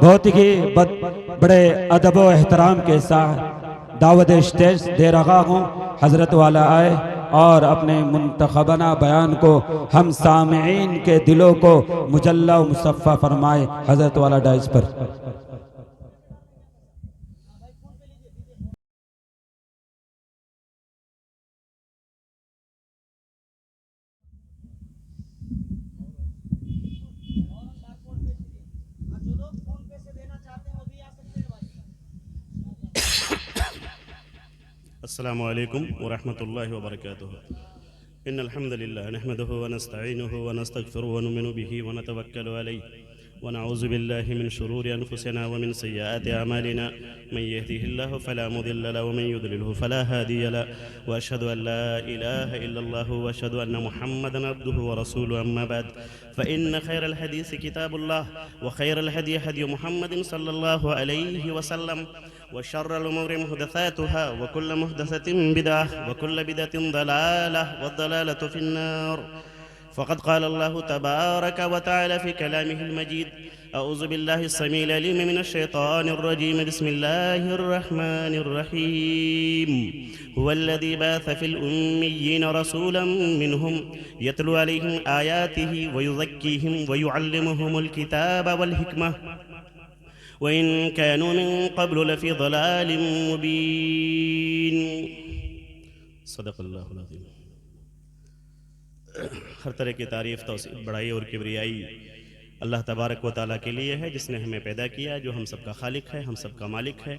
बहुत ही बड़े अदब व एहतराम के साथ दावत स्टेज दे रहा हूँ। हज़रत वाला आए और अपने मुंतखबना बयान को हम सामीईन के दिलों को मुजल्ला व मुसफ़्फ़ा फरमाए। हज़रत वाला डाइस पर। अस्सलामु अलैकुम व रहमतुल्लाहि व बरकातुहू। इन्नल हम्दुलिल्लाह नहमदुहु व नस्तईनुहु व नस्तगफिरुहु व नुमिनु बिही व नतवक्कलु अलैहि व नऊज़ु बिल्लाहि मिन शुरूरि अनफुसिना व मिन सय्यिआति अमालिना मन यहदिहिल्लाहु फला मुदिल्ल लहु व मन युद्लिलहु फला हादिय लहु व अशहदु अन ला इलाहा इल्लल्लाह व अशहदु अन्न मुहम्मदन अब्दुहु व रसूलुहु अम्मा बाद फ़इन्न खैरल हदीस किताबुल्लाह व खैरल हदी हदी मुहम्मदिन सल्लल्लाहु अलैहि वसल्लम व शर्रल उमूरि मुहदसातुहा व कुल्लु मुहदसतिन बिदअह व कुल्लु बिदअतिन दलालह व दलालतु फिन्नार। फ़क़द क़ाल अल्लाहु तबारक व तआला फ़ी कलामिहिल मजीद। अऊज़ु बिल्लाहि अस्समीइल अलीम मिनश शैतानिर रजीम। बिस्मिल्लाहिर रहमानिर रहीम। हुवल्लज़ी बअस फ़िल उम्मिय्यीन रसूलन मिनहुम यतलू अलैहिम आयातिहि व युज़क्कीहिम व युअल्लिमुहुमुल किताब वल हिकमह वइन कानू मिन क़ब्लु लफ़ी ज़लालिम मुबीन। सदक़ल्लाहुल अज़ीम। हर तरह की तारीफ़, तौसीफ़, बड़ाई और किबरियाई अल्लाह तबारक व तआला के लिए है, जिसने हमें पैदा किया, जो हम सबका खालिक है, हम सबका मालिक है,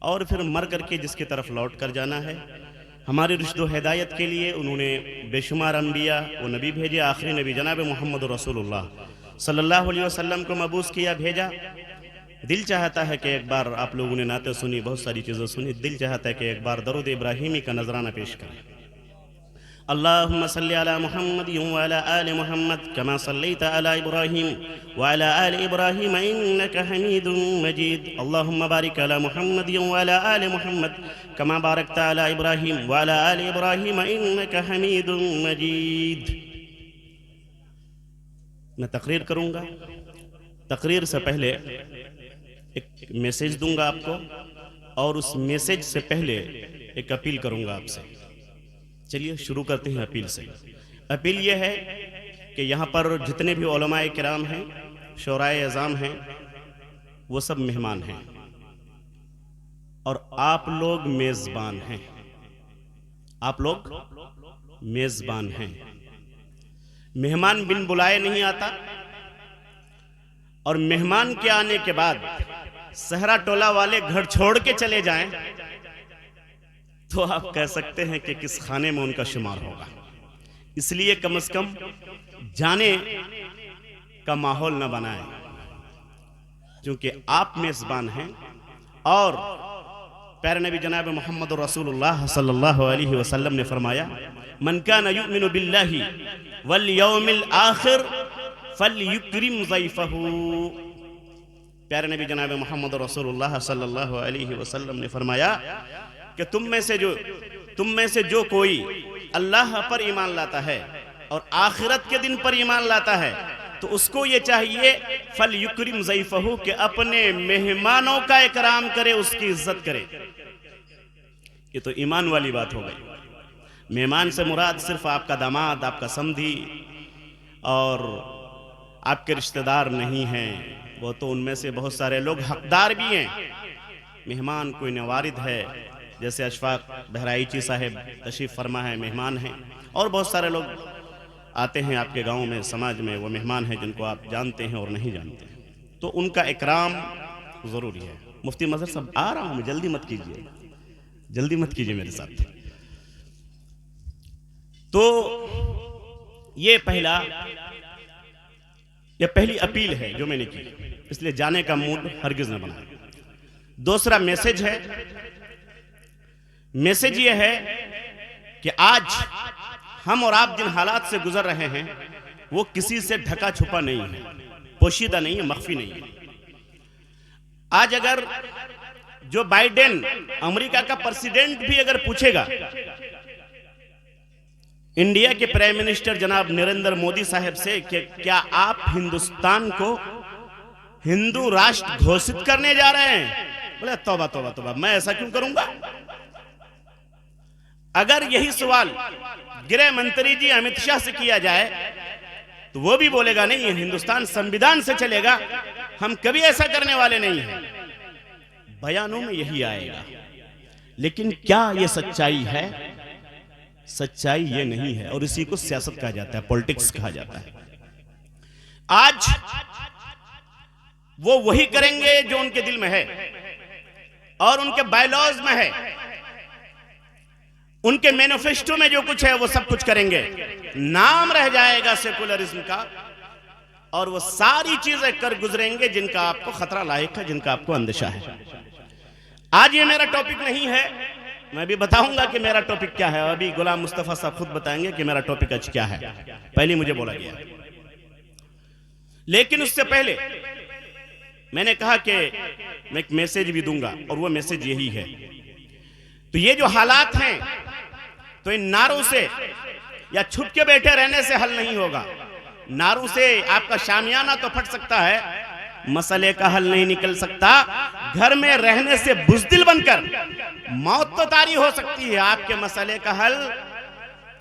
और फिर मर करके जिसकी तरफ लौट कर जाना है। हमारी रुश्द व हिदायत के लिए उन्होंने बेशुमार अम्बिया व नबी भेजे। आखिरी नबी जनाब मोहम्मद रसूलुल्लाह सल्लल्लाहु अलैहि वसल्लम को मबूस किया, भेजा। दिल चाहता है कि एक बार आप लोगों ने नाते सुनी, बहुत सारी चीज़ें सुनी, दिल चाहता है कि एक बार दरूद इब्राहिमी का नजराना पेश करें। अल्लाहुम्मा सल्लि अला मुहम्मद व अला आलि मुहम्मद कमा सल्लैता अला इब्राहीम व अला आलि इब्राहीम इन्नका हमीदुम मजीद। अल्लाहुम्मा बारिक अला मुहम्मद व अला आलि मुहम्मद कमा बारकता अला इब्राहीम व अला आलि इब्राहीम इन्नका हमीदुम मजीद। मैं तकरीर करूँगा। तकरीर से पहले एक मैसेज दूंगा आपको, और उस मैसेज से पहले एक अपील करूंगा आपसे। चलिए शुरू करते हैं अपील से। अपील यह है कि यहाँ पर जितने भी उलमाए किराम हैं, शोराए अज़ाम हैं, वो सब मेहमान हैं और आप लोग मेज़बान हैं। आप लोग मेज़बान हैं। मेहमान बिन बुलाए नहीं आता, और मेहमान के आने के बाद सहरा टोला वाले घर छोड़ के चले जाएं तो आप कह सकते हैं कि किस खाने में उनका शुमार होगा। इसलिए कम से कम जाने का माहौल न बनाएं, क्योंकि आप मेज़बान हैं। और प्यारे नबी जनाब मोहम्मद रसूलुल्लाह सल्लल्लाहु अलैहि वसल्लम ने फरमाया, मन काना युमिनु बिल्लाहि वल यौमिल आखिर फलयुक्रिम ज़ैफ़हू। प्यारे नबी जनाब मोहम्मद रसूलुल्लाह सल्लल्लाहु अलैहि वसल्लम ने फरमाया कि तुम में से जो कोई अल्लाह पर ईमान लाता है और आखिरत के दिन पर ईमान लाता है, तो उसको ये चाहिए फलयुक्रिम ज़ैफ़हू कि अपने मेहमानों का इकराम करे, उसकी इज्जत करे। ये तो ईमान वाली बात हो गई। मेहमान से मुराद सिर्फ आपका दामाद, आपका समधी और आपके रिश्तेदार नहीं हैं। वो तो उनमें से बहुत सारे लोग हकदार भी हैं। मेहमान कोई नवारिद है, जैसे अशफाक बहराइची साहब तशरीफ़ फरमा है, मेहमान हैं। और बहुत सारे लोग आते हैं आपके गांव में, समाज में, वो मेहमान हैं जिनको आप जानते हैं और नहीं जानते हैं, तो उनका इकराम ज़रूरी है। मुफ्ती मज़हर साहब आ रहा हूँ मैं, जल्दी मत कीजिए, जल्दी मत कीजिए मेरे साथ। तो ये पहली अपील है जो मैंने की, इसलिए जाने का मूड हरगिज़ न बनाए। दूसरा मैसेज है, मैसेज ये है कि आज हम और आप जिन हालात से गुजर रहे हैं वो किसी से ढका छुपा नहीं है, पोशीदा नहीं है, मख्फी नहीं है। आज अगर जो बाइडेन अमेरिका का प्रेसिडेंट भी अगर पूछेगा इंडिया के प्राइम मिनिस्टर जनाब नरेंद्र मोदी साहब से कि क्या आप हिंदुस्तान को हिंदू राष्ट्र घोषित करने जा रहे हैं। बोले तौबा तौबा तौबा, मैं ऐसा क्यों करूंगा? अगर यही सवाल गृह मंत्री जी अमित शाह से किया जाए तो वो भी बोलेगा नहीं, हिंदुस्तान संविधान से चलेगा, हम कभी ऐसा करने वाले नहीं हैं। बयानों में यही आएगा, लेकिन क्या ये सच्चाई है? सच्चाई ये नहीं है, और इसी को सियासत कहा जाता है, पॉलिटिक्स कहा जाता है। आज वो वही करेंगे जो उनके दिल में है और उनके बायलॉज में है, उनके मैनिफेस्टो में जो कुछ है वो सब कुछ करेंगे। नाम रह जाएगा सेकुलरिज्म का, और वो सारी चीजें कर गुजरेंगे जिनका आपको खतरा लायक है, जिनका आपको अंदेशा है। आज ये मेरा टॉपिक नहीं है, मैं भी बताऊंगा कि मेरा टॉपिक क्या है। अभी गुलाम मुस्तफा साहब खुद बताएंगे कि मेरा टॉपिक आज क्या है, पहले मुझे बोला गया। लेकिन उससे पहले मैंने कहा कि मैं एक मैसेज भी दूंगा, और वो मैसेज यही है। तो ये जो हालात हैं, तो इन नारों से या छुप के बैठे रहने से हल नहीं होगा। नारों से आपका शामियाना तो फट सकता है, मसले का हल नहीं निकल सकता। घर में रहने से बुज़दिल बनकर मौत तो तारी हो सकती है, आपके मसले का हल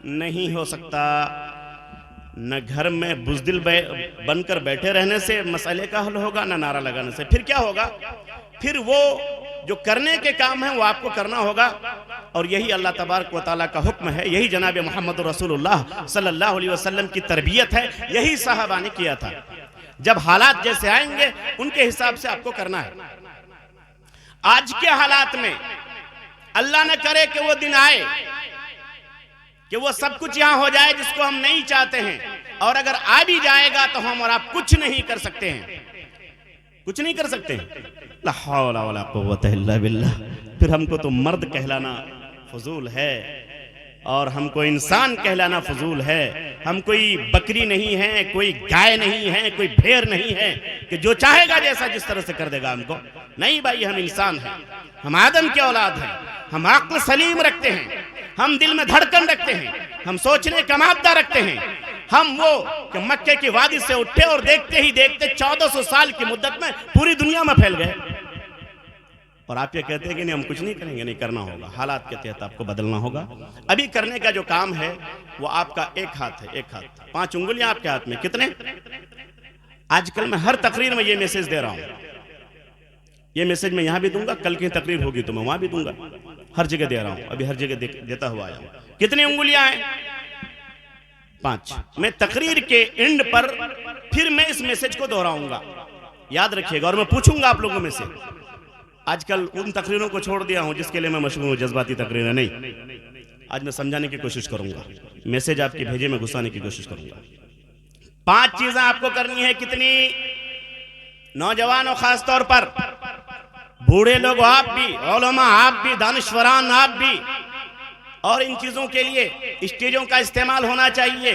नहीं हो सकता। न घर में बुज़दिल बनकर बैठे रहने से मसले का हल होगा, न नारा लगाने से। फिर क्या होगा? फिर वो जो करने के काम है वो आपको करना होगा, और यही अल्लाह तबारक व तआला का हुक्म है, यही जनाब मोहम्मद रसूलुल्लाह सल्लल्लाहु अलैहि वसल्लम की तरबियत है, यही साहबा ने किया था। जब हालात जैसे आएंगे उनके हिसाब से आपको करना है। आज के हालात में अल्लाह न करे कि वो दिन आए कि वो सब कुछ यहां हो जाए जिसको हम नहीं चाहते हैं, और अगर आ भी जाएगा तो हम और आप कुछ नहीं कर सकते हैं, कुछ नहीं कर सकते हैं। ला हौला वला कुव्वता इल्ला बिल्लाह। फिर हमको तो मर्द कहलाना फजूल है, और हमको इंसान कहलाना फजूल है। हम कोई बकरी नहीं है, कोई गाय नहीं है, कोई भेड़ नहीं है कि जो चाहेगा जैसा जिस तरह से कर देगा हमको। नहीं भाई, हम इंसान हैं, हम आदम के औलाद हैं, हम अक्ल सलीम रखते हैं, हम दिल में धड़कन रखते हैं, हम सोचने का मादा रखते हैं। हम वो कि मक्के की वादी से उठे और देखते ही देखते 1400 साल की मुद्दत में पूरी दुनिया में फैल गए, और आप ये कहते हैं कि नहीं हम कुछ नहीं करेंगे। नहीं, करना होगा, हालात के तहत आपको बदलना होगा। अभी करने का जो काम है वो आपका एक हाथ है, एक हाथ, 5 उंगलियां आपके हाथ में। कितने? आजकल मैं हर तकरीर में ये मैसेज दे रहा हूं, ये मैसेज मैं यहां भी दूंगा, कल की तकरीर होगी तो मैं वहां भी दूंगा, हर जगह दे रहा हूं, अभी हर जगह देता हुआ आया हूं। कितनी उंगलियां हैं? 5। मैं तकरीर के एंड पर फिर मैं इस मैसेज को दोहराऊंगा, याद रखिएगा। और मैं पूछूंगा आप लोगों में से, आजकल उन तकरीरों को छोड़ दिया हूं जिसके लिए मैं मशहूर हूं, जज्बाती तकरीरें नहीं। आज मैं समझाने की कोशिश करूंगा, मैसेज आपके भेजे में घुसाने की कोशिश करूंगा। 5 चीजें आपको करनी है। कितनी? नौजवानों, खास तौर पर बूढ़े लोग, आप भी, उलमा आप भी, दानिश्वरान आप भी, और इन चीजों के लिए स्टेजों का इस्तेमाल होना चाहिए,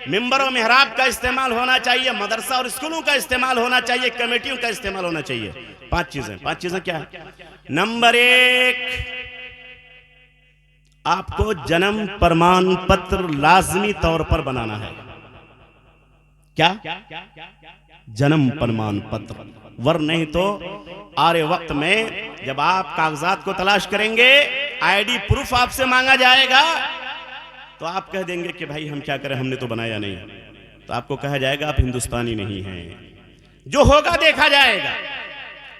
मिंबर और मेहराब का इस्तेमाल होना चाहिए, मदरसा और स्कूलों का इस्तेमाल होना चाहिए, कमेटियों का इस्तेमाल होना चाहिए। 5 चीजें। 5 चीजें क्या है? नंबर 1, आपको जन्म प्रमाण पत्र लाजमी तौर पर बनाना है। क्या? जन्म प्रमाण पत्र। वरना नहीं तो आरे वक्त में जब आप कागजात को तलाश करेंगे, आईडी प्रूफ आपसे मांगा जाएगा, तो आप कह देंगे कि भाई हम क्या करें, हमने तो बनाया नहीं। तो आपको कहा जाएगा आप हिंदुस्तानी नहीं हैं। जो होगा देखा जाएगा,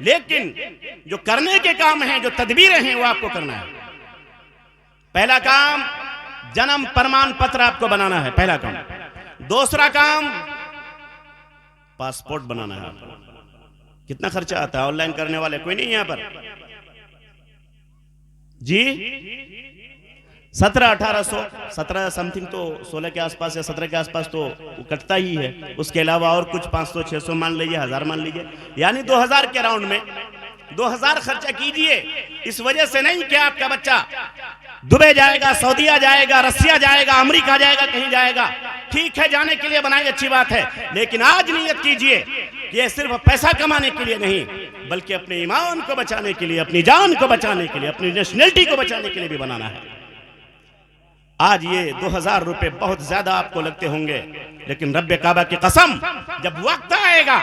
लेकिन जो करने के काम हैं, जो तदबीरें हैं, वो आपको करना है। पहला काम जन्म प्रमाण पत्र आपको बनाना है, पहला काम। दूसरा काम पासपोर्ट बनाना है आपको। कितना खर्चा आता है? ऑनलाइन करने वाले कोई नहीं यहां पर जी? 1700-1800, 17 समथिंग, तो 16 के आसपास या 17 के आसपास तो कटता ही है। उसके अलावा और कुछ 500-600 मान लीजिए, 1000 मान लीजिए, यानी 2000 के राउंड में 2000 खर्चा कीजिए। इस वजह से नहीं कि आपका बच्चा दुबई जाएगा, सऊदीया जाएगा, रसिया जाएगा, अमेरिका जाएगा, कहीं जाएगा। ठीक है, जाने के लिए बनाई, अच्छी बात है, लेकिन आज नियत कीजिए कि यह सिर्फ पैसा कमाने के लिए नहीं, बल्कि अपने ईमान को बचाने के लिए, अपनी जान को बचाने के लिए, अपनी नेशनलिटी को बचाने के लिए भी बनाना है। आज ये 2000 रुपए बहुत ज्यादा आपको लगते होंगे, लेकिन रब्बे काबा की कसम, जब वक्त आएगा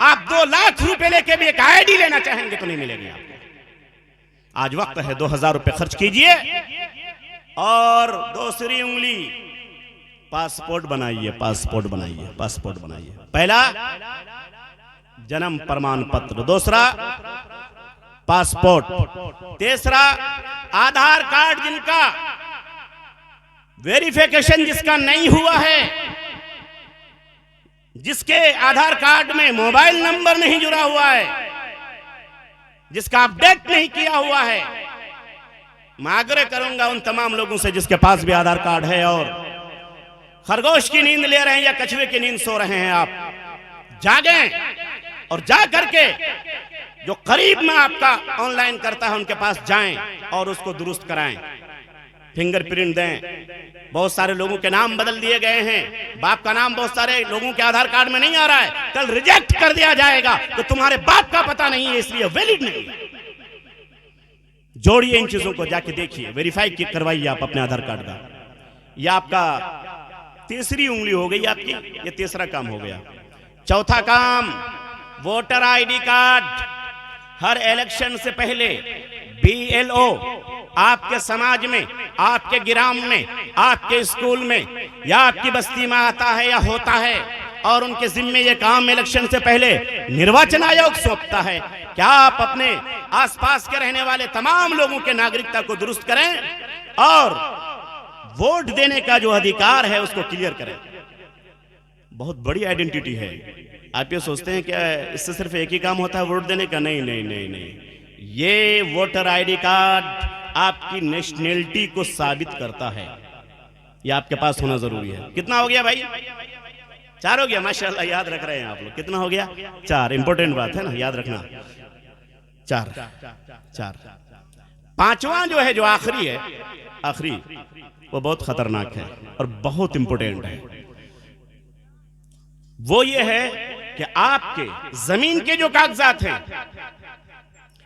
आप 2 लाख रुपए लेके भी एक आईडी लेना चाहेंगे तो नहीं मिलेगी आपको। आज वक्त है 2000 रुपए खर्च कीजिए और दूसरी उंगली पासपोर्ट बनाइए, पासपोर्ट बनाइए, पासपोर्ट बनाइए। पहला जन्म प्रमाण पत्र, दूसरा पासपोर्ट, तीसरा आधार कार्ड जिनका वेरिफिकेशन जिसका नहीं हुआ है, जिसके आधार कार्ड में मोबाइल नंबर नहीं जुड़ा हुआ है, जिसका अपडेट नहीं किया हुआ है, मैं आग्रह करूंगा उन तमाम लोगों से जिसके पास भी आधार कार्ड है और खरगोश की नींद ले रहे हैं या कछुए की नींद सो रहे हैं, आप जागें और जा करके जो करीब में आपका ऑनलाइन करता है उनके पास जाएं और उसको दुरुस्त कराएं, फिंगरप्रिंट दें। बहुत सारे लोगों के नाम बदल दिए गए हैं, बाप का नाम बहुत सारे लोगों के आधार कार्ड में नहीं आ रहा है, कल रिजेक्ट कर दिया जाएगा तो तुम्हारे बाप का पता नहीं है इसलिए वैलिड नहीं है। जोड़िए इन चीजों को, जाके देखिए, वेरीफाई करवाइए आप अपने आधार कार्ड का। यह आपका तीसरी उंगली हो गई आपकी, ये तीसरा काम हो गया। चौथा काम, वोटर आईडी कार्ड। हर इलेक्शन से पहले BLO आपके समाज में, आपके ग्राम में, आपके स्कूल में या आपकी बस्ती में आता है या होता है और उनके जिम्मे ये काम इलेक्शन से पहले निर्वाचन आयोग सौंपता है। क्या आप अपने आसपास के रहने वाले तमाम लोगों के नागरिकता को दुरुस्त करें और वोट देने का जो अधिकार है उसको क्लियर करें। बहुत बड़ी आइडेंटिटी है। आप ये सोचते हैं क्या इससे सिर्फ एक ही काम होता है वोट देने का? नहीं नहीं नहीं नहीं, ये वोटर आईडी कार्ड आपकी नेशनैलिटी को साबित करता है, ये आपके पास होना जरूरी है। कितना हो गया भाई? 4 हो गया, माशाल्लाह, याद रख रहे हैं आप लोग। कितना हो गया? 4। इंपॉर्टेंट बात है ना, याद रखना। 4। पांचवा जो है, जो आखिरी है, आखिरी, वो बहुत खतरनाक है और बहुत इंपॉर्टेंट है। वो ये है कि आपके जमीन के जो कागजात हैं,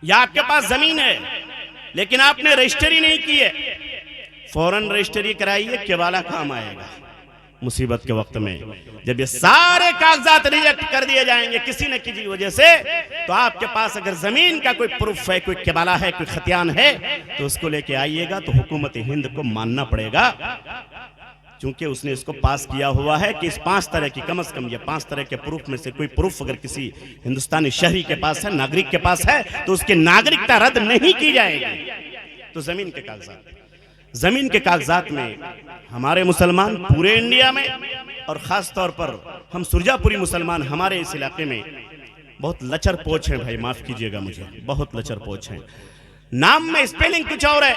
या आपके पास जमीन है लेकिन आपने रजिस्ट्री नहीं की है, फौरन रजिस्ट्री कराइए, केवाला काम आएगा मुसीबत के वक्त में। जब ये सारे कागजात रिजेक्ट कर दिए जाएंगे किसी न किसी वजह से, तो आपके पास अगर जमीन का कोई प्रूफ है, कोई केवाला है, कोई खतियान है, तो उसको लेके आइएगा तो हुकूमत हिंद को मानना पड़ेगा, क्योंकि उसने इसको पास किया हुआ है कि इस 5 तरह की, कम से कम ये 5 तरह के प्रूफ में से कोई प्रूफ अगर किसी हिंदुस्तानी शहरी के पास है, नागरिक के पास है, तो उसकी नागरिकता रद्द नहीं की जाएगी। तो जमीन के कागजात, जमीन के कागजात में हमारे मुसलमान पूरे इंडिया में और खास तौर पर हम सुरजापुरी मुसलमान हमारे इस इलाके में बहुत लचर पोच हैं भाई, माफ कीजिएगा मुझे, बहुत लचर पोच हैं। नाम में स्पेलिंग कुछ और है,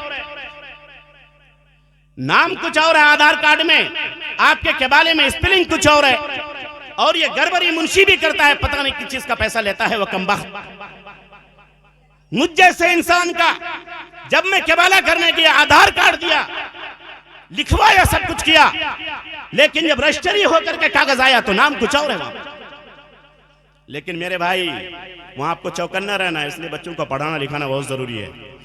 नाम कुछ और है, आधार कार्ड में आपके केबाले में स्पेलिंग कुछ और है, और ये गड़बड़ी मुंशी भी करता है, पता नहीं किस चीज का पैसा लेता है वो कमबख्त। मुझ जैसे इंसान का जब मैं केबाला करने गया, आधार कार्ड दिया, लिखवाया, सब कुछ किया, लेकिन जब रजिस्ट्री होकर के कागज आया तो नाम कुछ और है वहां। लेकिन मेरे भाई, वहां आपको चौकन्ना रहना है, इसलिए बच्चों को पढ़ाना लिखाना बहुत जरूरी है।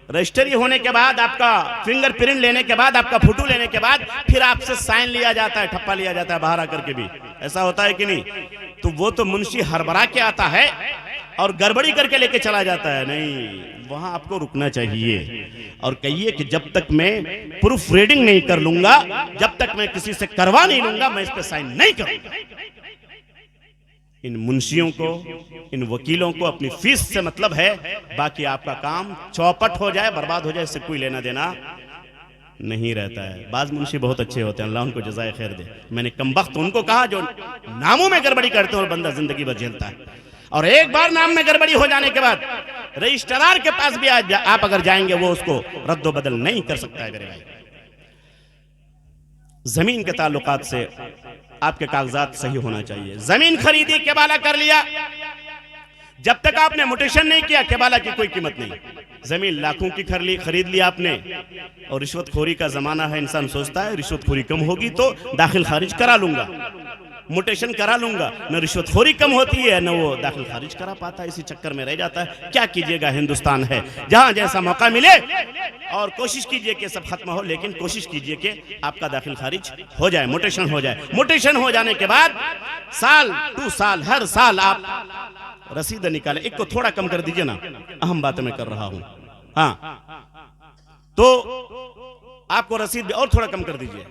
रजिस्ट्री होने के बाद, आपका फिंगरप्रिंट लेने के बाद, आपका फोटो लेने के बाद, फिर आपसे साइन लिया जाता है, ठप्पा लिया जाता है बाहर आकर के भी, ऐसा होता है कि नहीं? तो वो तो मुंशी हड़बड़ा के आता है और गड़बड़ी करके लेके चला जाता है। नहीं, वहां आपको रुकना चाहिए और कहिए कि जब तक मैं प्रूफ रीडिंग नहीं कर लूंगा, जब तक मैं किसी से करवा नहीं लूंगा, मैं इस पे साइन नहीं करूंगा। इन मुंशियों को, इन वकीलों को अपनी फीस से मतलब है, बाकी आपका काम चौपट हो जाए, बर्बाद हो जाए, इससे कोई लेना देना नहीं रहता है। बाज मुंशी बहुत अच्छे होते हैं, अल्लाह उनको जज़ाए खैर दे। मैंने कमबख्त उनको कहा जो नामों में गड़बड़ी करते हैं और बंदा जिंदगी भर झेलता है, और एक बार नाम में गड़बड़ी हो जाने के बाद रजिस्ट्रार के पास भी आप अगर जाएंगे, वो उसको रद्द बदल नहीं कर सकता है। मेरे भाई, जमीन के ताल्लुकात से आपके कागजात सही होना चाहिए। जमीन खरीदी, केबाला कर लिया, जब तक आपने म्यूटेशन नहीं किया, केबाला की कोई कीमत नहीं। जमीन लाखों की खरीद लिया आपने, और रिश्वतखोरी का जमाना है, इंसान सोचता है रिश्वतखोरी कम होगी तो दाखिल खारिज करा लूंगा, म्यूटेशन करा लूंगा, न रिश्वतखोरी कम होती है न वो दाखिल खारिज करा पाता है, इसी चक्कर में रह जाता है। क्या कीजिएगा, हिंदुस्तान है जहां जैसा मौका मिले, और कोशिश कीजिए कि सब खत्म हो, लेकिन कोशिश कीजिए कि आपका दाखिल खारिज हो जाए, म्यूटेशन हो जाए। म्यूटेशन हो जाने के बाद साल टू साल, हर साल आप रसीद निकालें। एक को थोड़ा कम कर दीजिए ना, अहम बात मैं कर रहा हूं। हाँ, तो आपको रसीद और थोड़ा कम कर दीजिए।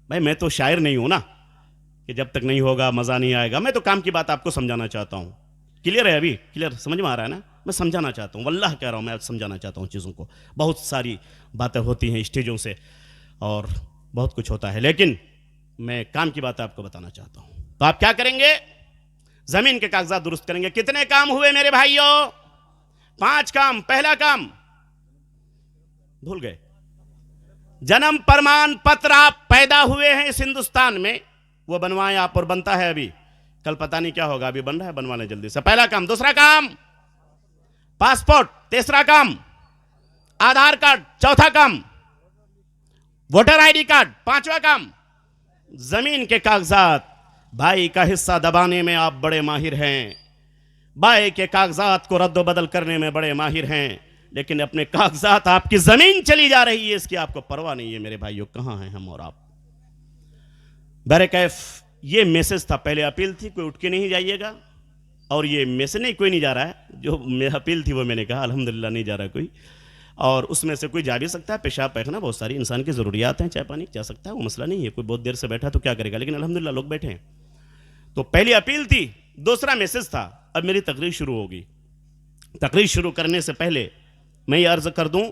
भाई मैं तो शायर नहीं हूं ना कि जब तक नहीं होगा मजा नहीं आएगा। मैं तो काम की बात आपको समझाना चाहता हूं। क्लियर है? अभी क्लियर समझ में आ रहा है ना? मैं समझाना चाहता हूं, वल्लाह कह रहा हूं, मैं समझाना चाहता हूं चीज़ों को। बहुत सारी बातें होती हैं स्टेजों से और बहुत कुछ होता है, लेकिन मैं काम की बात आपको बताना चाहता हूं। तो आप क्या करेंगे? जमीन के कागजात दुरुस्त करेंगे। कितने काम हुए मेरे भाइयों? 5 काम। पहला काम भूल गए, जन्म प्रमाण पत्र। आप पैदा हुए हैं इस हिंदुस्तान में, वो बनवाएं आप, और बनता है अभी, कल पता नहीं क्या होगा, अभी बन रहा है, बनवा लें जल्दी से। पहला काम। दूसरा काम पासपोर्ट। तीसरा काम आधार कार्ड। चौथा काम वोटर आईडी कार्ड। पांचवा काम जमीन के कागजात। भाई का हिस्सा दबाने में आप बड़े माहिर हैं, भाई के कागजात को रद्द बदल करने में बड़े माहिर हैं, लेकिन अपने कागजात, आपकी जमीन चली जा रही है, इसकी आपको परवाह नहीं है मेरे भाइयों। कहां हैं हम और आप? बरकैफ ये मैसेज था, पहले अपील थी, कोई उठ के नहीं जाइएगा। और ये मैसेज नहीं, कोई नहीं जा रहा है, जो अपील थी वो मैंने कहा अल्हम्दुलिल्लाह नहीं जा रहा कोई। और उसमें से कोई जा भी सकता है, पेशाब पैखाना, बहुत सारी इंसान की ज़रूरियात हैं, चाय पानी जा सकता है, वो मसला नहीं है। कोई बहुत देर से बैठा तो क्या करेगा, लेकिन अल्हम्दुलिल्लाह लोग बैठे हैं। तो पहली अपील थी, दूसरा मैसेज था। अब मेरी तकरीर शुरू होगी। तकरीर शुरू करने से पहले मैं ये अर्ज़ कर दूं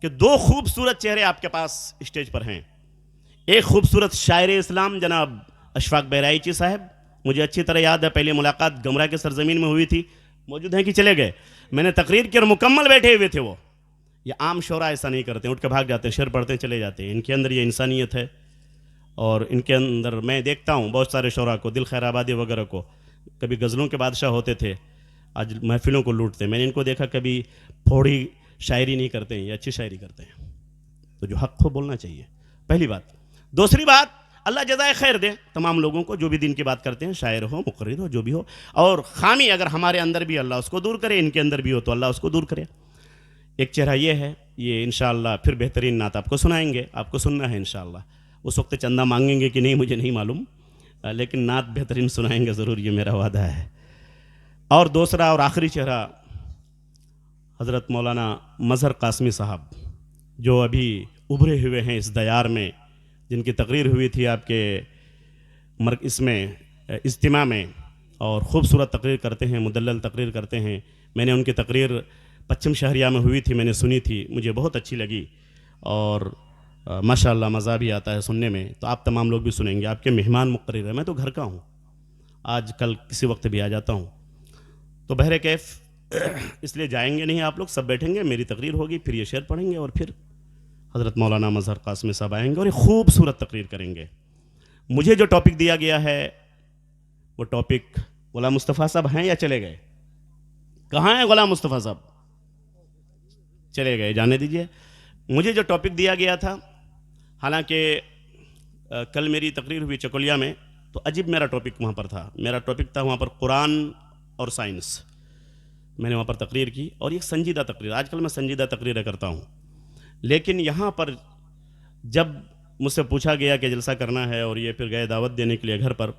कि 2 खूबसूरत चेहरे आपके पास स्टेज पर हैं। एक खूबसूरत शायर इस्लाम जनाब अशफाक बहराइची साहब, मुझे अच्छी तरह याद है, पहली मुलाकात गमरा के सरजमीन में हुई थी। मौजूद हैं कि चले गए? मैंने तकरीर की और मुकम्मल बैठे हुए थे वो। ये आम शोरा ऐसा नहीं करते, उठ के भाग जाते हैं, शेर पढ़ते चले जाते हैं। इनके अंदर ये इंसानियत है, और इनके अंदर मैं देखता हूँ बहुत सारे शोरा को, दिल खैर आबादी वगैरह को, कभी गज़लों के बादशाह होते थे, आज महफिलों को लूटते हैं। मैंने इनको देखा कभी फोड़ी शायरी नहीं करते हैं, ये अच्छी शायरी करते हैं। तो जो हक़ हो बोलना चाहिए, पहली बात। दूसरी बात, अल्लाह जज़ाए खैर दे तमाम लोगों को जो भी दिन की बात करते हैं, शायर हो, मुक़र्रिर हो, जो भी हो। और खामी अगर हमारे अंदर भी अल्लाह उसको दूर करे, इनके अंदर भी हो तो अल्लाह उसको दूर करे। एक चेहरा ये है, ये इंशाअल्लाह फिर बेहतरीन नात आपको सुनाएंगे, आपको सुनना है इंशाअल्लाह। उस वक्त चंदा मांगेंगे कि नहीं मुझे नहीं मालूम, लेकिन नात बेहतरीन सुनाएंगे ज़रूर, ये मेरा वादा है। और दूसरा और आखिरी चेहरा हज़रत मौलाना मज़हर कासमी साहब, जो अभी उभरे हुए हैं इस दयार में, जिनकी तकरीर हुई थी आपके इसमें इज्तिमा में, और ख़ूबसूरत तकरीर करते हैं, मुदल्लल तकरीर करते हैं। मैंने उनकी तकरीर पश्चिम शहरिया में हुई थी, मैंने सुनी थी, मुझे बहुत अच्छी लगी, और माशाअल्लाह मज़ा भी आता है सुनने में। तो आप तमाम लोग भी सुनेंगे, आपके मेहमान मुक़र्रिर हैं। मैं तो घर का हूँ, आज कल किसी वक्त भी आ जाता हूँ। तो बहरे कैफ इसलिए जाएंगे नहीं आप लोग, सब बैठेंगे, मेरी तकरीर होगी, फिर ये शेर पढ़ेंगे, और फिर हज़रत मौलाना मज़हर कासमी साहब आएंगे और एक खूबसूरत तकरीर करेंगे। मुझे जो टॉपिक दिया गया है वो टॉपिक, गुलाम मुस्तफ़ा साहब हैं या चले गए? कहाँ हैं गुलाम मुस्तफ़ा साहब? चले गए, जाने दीजिए। मुझे जो टॉपिक दिया गया था, हालांकि कल मेरी तकरीर हुई चकोलिया में, तो अजीब मेरा टॉपिक वहाँ पर था। मेरा टॉपिक था वहाँ पर कुरान और साइंस। मैंने वहाँ पर तकरीर की, और एक संजीदा तकरीर, आजकल मैं संजीदा तकरीरें करता हूँ, लेकिन यहाँ पर जब मुझसे पूछा गया कि जलसा करना है, और ये फिर गए दावत देने के लिए घर पर,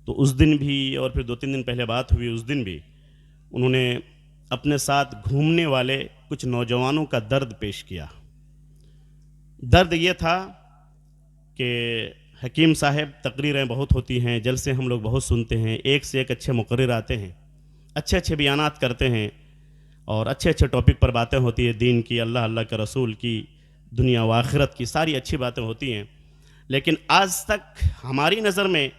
तो उस दिन भी और फिर 2-3 दिन पहले बात हुई, उस दिन भी उन्होंने अपने साथ घूमने वाले कुछ नौजवानों का दर्द पेश किया। दर्द ये था कि हकीम साहब तकरीरें बहुत होती हैं, जलसे हम लोग बहुत सुनते हैं, एक से एक अच्छे मुक़र्रिर आते हैं, अच्छे अच्छे बयानात करते हैं, और अच्छे अच्छे टॉपिक पर बातें होती है, दीन की, अल्लाह अल्लाह के रसूल की, दुनिया व आखिरत की, सारी अच्छी बातें होती हैं। लेकिन आज तक हमारी नज़र में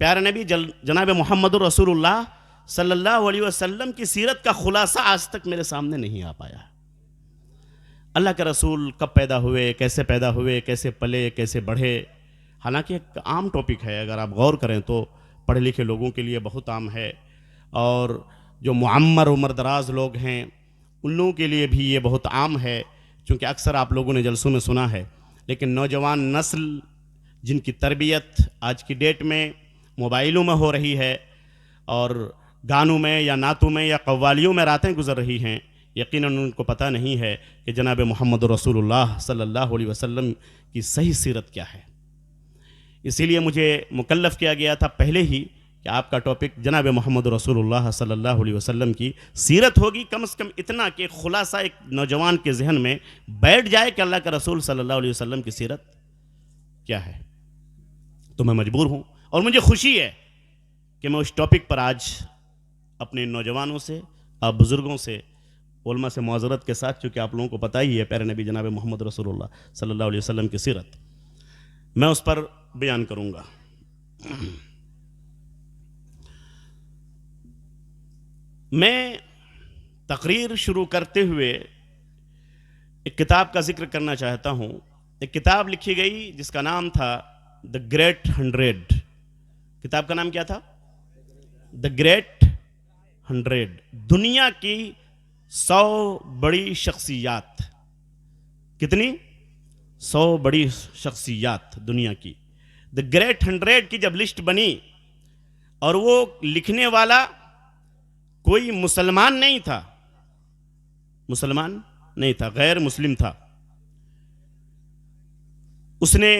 प्यारे नबी जनाब मुहम्मदुर रसूलुल्लाह सल्लल्लाहु अलैहि वसल्लम की सीरत का खुलासा आज तक मेरे सामने नहीं आ पाया। अल्लाह के रसूल कब पैदा हुए, कैसे पैदा हुए, कैसे पले, कैसे बढ़े, हालांकि एक आम टॉपिक है, अगर आप गौर करें तो पढ़े लिखे लोगों के लिए बहुत आम है, और जो मुअम्मर उम्र दराज लोग हैं उन लोगों के लिए भी ये बहुत आम है, क्योंकि अक्सर आप लोगों ने जलसों में सुना है। लेकिन नौजवान नस्ल जिनकी तरबियत आज की डेट में मोबाइलों में हो रही है, और गानों में या नातों में या कव्वालियों में रातें गुजर रही हैं, यकीनन उनको पता नहीं है कि जनाब मुहम्मद रसूलुल्लाह सल्लल्लाहु अलैहि वसल्लम की सही सीरत क्या है। इसीलिए मुझे मुकल्लफ किया गया था पहले ही कि आपका टॉपिक जनाब मोहम्मद रसूलुल्लाह सल्लल्लाहु अलैहि वसल्लम की सीरत होगी। कम से कम इतना कि खुलासा एक नौजवान के जहन में बैठ जाए कि अल्लाह का रसूल सल्लल्लाहु अलैहि वसल्लम की सीरत क्या है। तो मैं मजबूर हूँ और मुझे खुशी है कि मैं उस टॉपिक पर आज अपने नौजवानों से, आप बुज़ुर्गों से, उलमा से मुआज़रत के साथ, चूँकि आप लोगों को पता ही है प्यारे नबी जनाब मोहम्मद रसूलुल्लाह सल्लल्लाहु अलैहि वसल्लम की सीरत, मैं उस पर बयान करूँगा। मैं तकरीर शुरू करते हुए एक किताब का जिक्र करना चाहता हूँ। एक किताब लिखी गई जिसका नाम था द ग्रेट 100। किताब का नाम क्या था? द ग्रेट 100, दुनिया की 100 बड़ी शख्सियात। कितनी? 100 बड़ी शख्सियात दुनिया की। द ग्रेट 100 की जब लिस्ट बनी और वो लिखने वाला कोई मुसलमान नहीं था, मुसलमान नहीं था, गैर मुस्लिम था, उसने,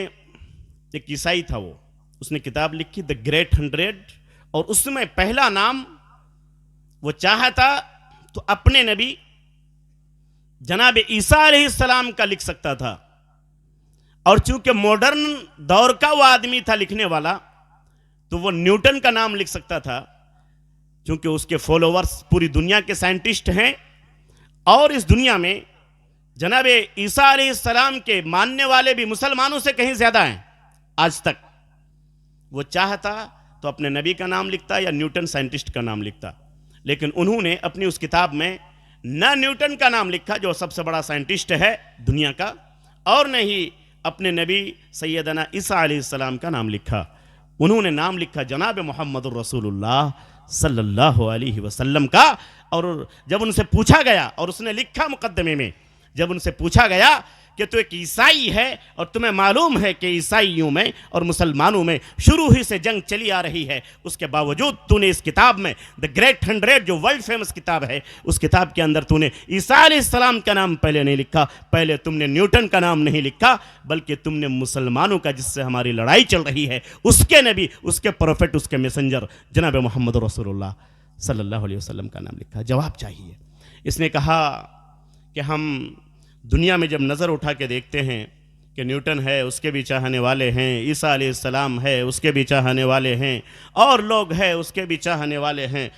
एक ईसाई था वो, उसने किताब लिखी द ग्रेट 100। और उसमें पहला नाम वो चाहता तो अपने नबी जनाब ईसा अलैहिस्सलाम का लिख सकता था। और चूंकि मॉडर्न दौर का वो आदमी था लिखने वाला, तो वो न्यूटन का नाम लिख सकता था, क्योंकि उसके फॉलोवर्स पूरी दुनिया के साइंटिस्ट हैं और इस दुनिया में जनाब ईसा अलैहिस्सलाम के मानने वाले भी मुसलमानों से कहीं ज्यादा हैं आज तक। वो चाहता तो अपने नबी का नाम लिखता या न्यूटन साइंटिस्ट का नाम लिखता, लेकिन उन्होंने अपनी उस किताब में न न्यूटन का नाम लिखा जो सबसे बड़ा साइंटिस्ट है दुनिया का, और न ही अपने नबी सैयदना ईसा अलैहिस्सलाम का नाम लिखा। उन्होंने नाम लिखा जनाब मोहम्मद रसूलुल्लाह सल्लल्लाहु अलैहि वसल्लम का। और जब उनसे पूछा गया, और उसने लिखा मुकद्दमे में, जब उनसे पूछा गया कि तू एक ईसाई है और तुम्हें मालूम है कि ईसाइयों में और मुसलमानों में शुरू ही से जंग चली आ रही है, उसके बावजूद तूने इस किताब में द ग्रेट 100 जो वर्ल्ड फेमस किताब है, उस किताब के अंदर तूने ईसा अलैहिस्सलाम का नाम पहले नहीं लिखा, पहले तुमने न्यूटन का नाम नहीं लिखा, बल्कि तुमने मुसलमानों का, जिससे हमारी लड़ाई चल रही है, उसके नबी, उसके प्रोफेट, उसके मैसेंजर जनाब मोहम्मद रसूलुल्लाह सल्लल्लाहु अलैहि वसल्लम का नाम लिखा। जवाब चाहिए। इसने कहा कि हम दुनिया में जब नज़र उठा के देखते हैं कि न्यूटन है, उसके भी चाहने वाले हैं, ईसा अलैहिस्सलाम है, उसके भी चाहने वाले हैं, और लोग हैं उसके भी चाहने वाले हैं,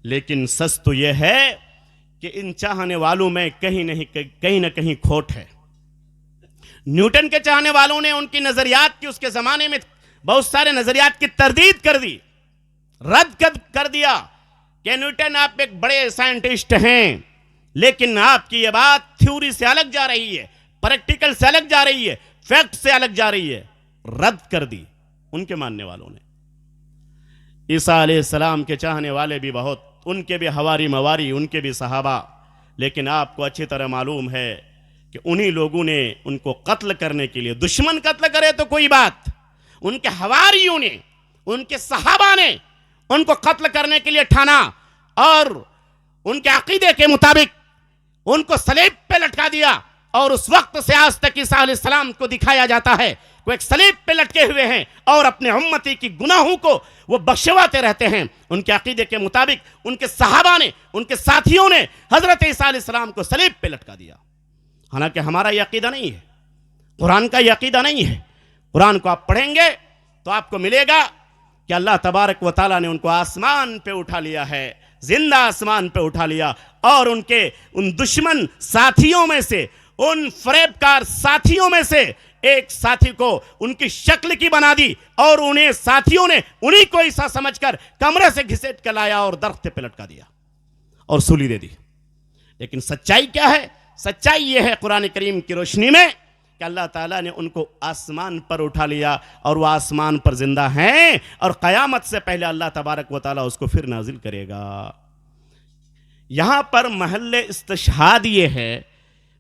लेकिन सच तो यह है कि इन चाहने वालों में कहीं न कहीं खोट है। न्यूटन के चाहने वालों ने उनकी नज़रियात की, उसके ज़माने में बहुत सारे नज़रियात की तरदीद कर दी, रद्द कर दिया कि न्यूटन आप एक बड़े साइंटिस्ट हैं, लेकिन आपकी ये बात थ्योरी से अलग जा रही है, प्रैक्टिकल से अलग जा रही है, फैक्ट से अलग जा रही है। रद्द कर दी उनके मानने वालों ने। ईसा अलैहिस्सलाम के चाहने वाले भी बहुत, उनके भी हवारी मवारी, उनके भी सहाबा, लेकिन आपको अच्छी तरह मालूम है कि उन्हीं लोगों ने उनको कत्ल करने के लिए, दुश्मन कत्ल करे तो कोई बात, उनके हवारियों ने, उनके सहाबा ने उनको कत्ल करने के लिए ठाना और उनके अकीदे के मुताबिक उनको सलीब पे लटका दिया। और उस वक्त से आज तक ईसा अलैहिस्सलाम को दिखाया जाता है वो एक सलीब पे लटके हुए हैं और अपने उम्मती की गुनाहों को वो बख्शवाते रहते हैं। उनके अकीदे के मुताबिक उनके सहाबा ने, उनके साथियों ने हजरत ईसा अलैहिस्सलाम को सलीब पे लटका दिया। हालांकि हमारा यह अकीदा नहीं है, कुरान का यह अकीदा नहीं है। कुरान को आप पढ़ेंगे तो आपको मिलेगा कि अल्लाह तबारक व तआला ने उनको आसमान पे उठा लिया है, जिंदा आसमान पे उठा लिया, और उनके उन दुश्मन साथियों में से, उन फरेबकार साथियों में से एक साथी को उनकी शक्ल की बना दी और उन्हें साथियों ने उन्हीं को ईसा समझकर कमरे से घिसेट कर लाया और दरख्त पे लटका दिया और सूली दे दी। लेकिन सच्चाई क्या है? सच्चाई यह है कुरान करीम की रोशनी में कि अल्लाह ताला ने उनको आसमान पर उठा लिया और वह आसमान पर जिंदा हैं और क़यामत से पहले अल्लाह तबारक व तआला उसको फिर नाजिल करेगा। यहां पर महल इस्तिशहाद ये है,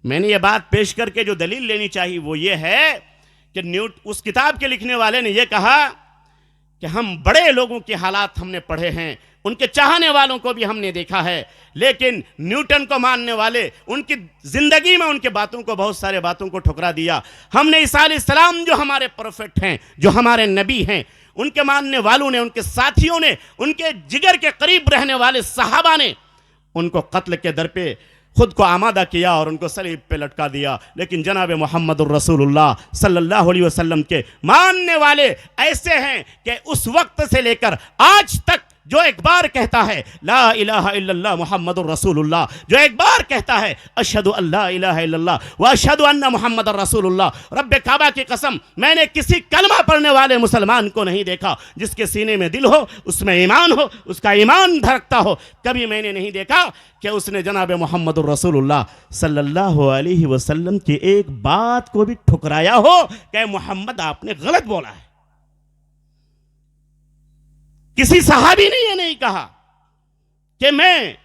मैंने ये बात पेश करके जो दलील लेनी चाहिए वो ये है कि उस किताब के लिखने वाले ने ये कहा कि हम बड़े लोगों के हालात हमने पढ़े हैं, उनके चाहने वालों को भी हमने देखा है, लेकिन न्यूटन को मानने वाले उनकी जिंदगी में उनके बातों को, बहुत सारे बातों को ठुकरा दिया। हमने ईसा अलैहिस्सलाम जो हमारे प्रोफेट हैं, जो हमारे नबी हैं, उनके मानने वालों ने, उनके साथियों ने, उनके जिगर के करीब रहने वाले सहाबा ने उनको कत्ल के दर पे खुद को आमादा किया और उनको सलीब पे लटका दिया। लेकिन जनाब मुहम्मदुर रसूलुल्लाह सल्लल्लाहु अलैहि वसल्लम के मानने वाले ऐसे हैं कि उस वक्त से लेकर आज तक जो एक बार कहता है ला इलाहा इल्लल्लाह मुहम्मदुर रसूलुल्लाह, जो एक बार कहता है अशहदु अल्ला इलाहा इल्लल्लाह व अशहदु अन्ना मुहम्मदुर रसूलुल्लाह, रब्बे काबा की कसम मैंने किसी कलमा पढ़ने वाले मुसलमान को नहीं देखा जिसके सीने में दिल हो, उसमें ईमान हो, उसका ईमान धड़कता हो। कभी मैंने नहीं देखा कि उसने जनाब मुहम्मदुर रसूलुल्लाह सल्लल्लाहु अलैहि वसल्लम की एक बात को भी ठुकराया हो कि मोहम्मद आपने गलत बोला है। किसी सहाबी ने यह नहीं कहा कि मैं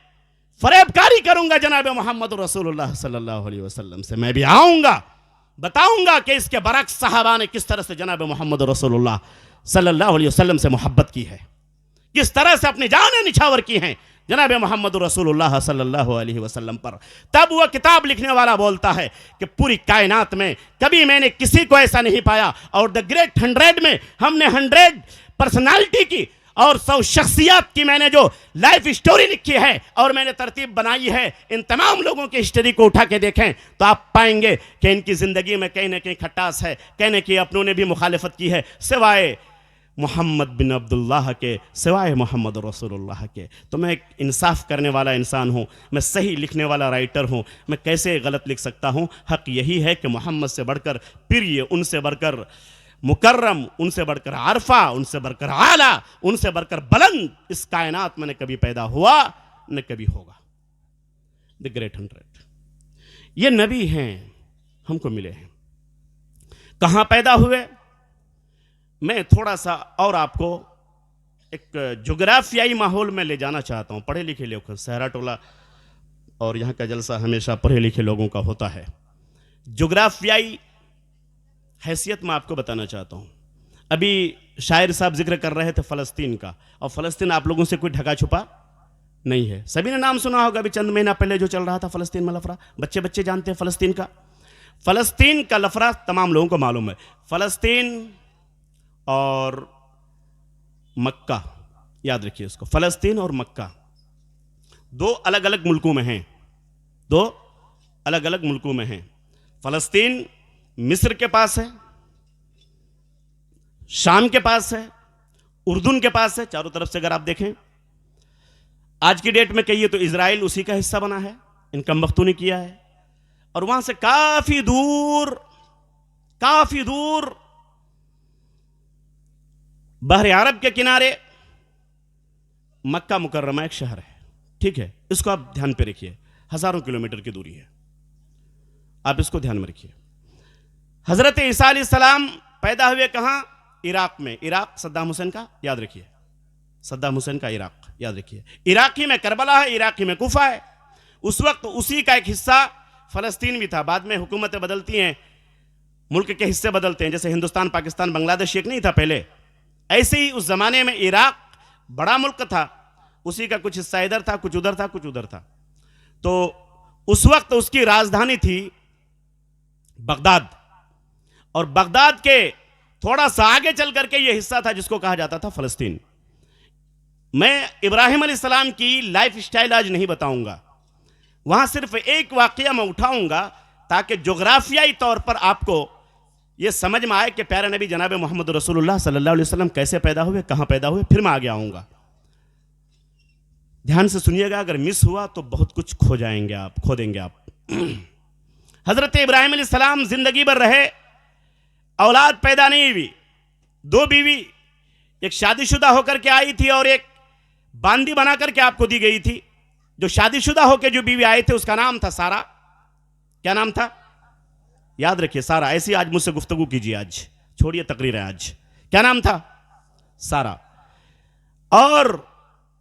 फरेबकारी करूंगा जनाब मोहम्मद रसूलुल्लाह सल्लल्लाहु अलैहि वसल्लम से, मैं भी आऊंगा बताऊंगा कि इसके बरक्स सहाबा ने किस तरह से जनाब मोहम्मद रसूलुल्लाह सल्लल्लाहु अलैहि वसल्लम से मोहब्बत की है, किस तरह से अपनी जानें निछावर की हैं जनाब मोहम्मद रसूलुल्लाह सल्लल्लाहु अलैहि वसल्लम पर। तब वह किताब लिखने वाला बोलता है कि पूरी कायनात में कभी मैंने किसी को ऐसा नहीं पाया, और द ग्रेट 100 में हमने 100 पर्सनालिटी की और 100 शख्सियत की मैंने जो लाइफ स्टोरी लिखी है और मैंने तरतीब बनाई है, इन तमाम लोगों की हिस्ट्री को उठा के देखें तो आप पाएंगे कि इनकी ज़िंदगी में कहीं ना कहीं खटास है, कहीं ना कहीं अपनों ने भी मुखालिफत की है, सिवाय मोहम्मद बिन अब्दुल्लाह के, सिवाय मोहम्मद रसूलुल्लाह के। तो मैं एक इंसाफ करने वाला इंसान हूँ, मैं सही लिखने वाला राइटर हूँ, मैं कैसे गलत लिख सकता हूँ? हक़ यही है कि मोहम्मद से बढ़कर प्रिय, उनसे बढ़कर मुकर्रम, उनसे बढ़कर आरफा, उनसे बढ़कर आला, उनसे बढ़कर बुलंद इस कायनात में न कभी पैदा हुआ न कभी होगा। द ग्रेट 100 ये नबी हैं, हमको मिले हैं। कहाँ पैदा हुए? मैं थोड़ा सा और आपको एक जोग्राफियाई माहौल में ले जाना चाहता हूँ। पढ़े लिखे लोग, सहरा टोला और यहाँ का जलसा हमेशा पढ़े लिखे लोगों का होता है। जोग्राफियाई हैसियत में आपको बताना चाहता हूँ। अभी शायर साहब जिक्र कर रहे थे फ़लस्तीन का, और फ़लस्तीन आप लोगों से कोई ढका छुपा नहीं है, सभी ने नाम सुना होगा। अभी चंद महीना पहले जो चल रहा था फ़लस्तीन में लफड़ा, बच्चे बच्चे जानते हैं फ़लस्तीन का। फ़लस्तीन का लफड़ा तमाम लोगों को मालूम है। फ़लस्तीन और मक्का, याद रखिए उसको, फ़लस्तीन और मक्का दो अलग अलग मुल्कों में हैं, दो अलग अलग मुल्कों में हैं। फ़लस्तीन मिस्र के पास है, शाम के पास है, उर्दून के पास है, चारों तरफ से अगर आप देखें। आज की डेट में कहिए तो इजराइल उसी का हिस्सा बना है, इन कमबख्तों ने किया है। और वहां से काफी दूर बहर अरब के किनारे मक्का मुकर्रमा एक शहर है, ठीक है? इसको आप ध्यान पे रखिए, हजारों किलोमीटर की दूरी है, आप इसको ध्यान में रखिए। हजरत ईसा अलैहिस्सलाम पैदा हुए कहाँ? इराक में। इराक सद्दाम हुसैन का, याद रखिए, सद्दाम हुसैन का इराक, याद रखिए। इराकी में करबला है, इराकी में कुफा है। उस वक्त उसी का एक हिस्सा फ़लस्तीन भी था। बाद में हुकूमतें बदलती हैं, मुल्क के हिस्से बदलते हैं, जैसे हिंदुस्तान, पाकिस्तान, बांग्लादेश एक नहीं था पहले, ऐसे ही उस जमाने में इराक बड़ा मुल्क था, उसी का कुछ हिस्सा इधर था, कुछ उधर था, कुछ उधर था। तो उस वक्त उसकी राजधानी थी बगदाद, और बगदाद के थोड़ा सा आगे चल करके यह हिस्सा था जिसको कहा जाता था फ़लस्तीन। मैं इब्राहिम अलैहिस्सलाम की लाइफ स्टाइल आज नहीं बताऊंगा, वहां सिर्फ एक वाकया मैं उठाऊंगा ताकि जोग्राफियाई तौर पर आपको यह समझ में आए कि प्यारे नबी जनाब मोहम्मद रसूलुल्लाह सल्लल्लाहु अलैहि वसल्लम कैसे पैदा हुए, कहां पैदा हुए। फिर मैं आगे आऊंगा, ध्यान से सुनिएगा, अगर मिस हुआ तो बहुत कुछ खो देंगे आप। हजरत इब्राहिम अलैहिस्सलाम जिंदगी भर रहे, औलाद पैदा नहीं हुई। दो बीवी, एक शादीशुदा होकर के आई थी और एक बांदी बना करके आपको दी गई थी। जो शादीशुदा होकर जो बीवी आए थे उसका नाम था सारा। क्या नाम था? याद रखिए, सारा। ऐसी आज मुझसे गुफ्तगू कीजिए, आज छोड़िए तकरीर है, आज क्या नाम था? सारा। और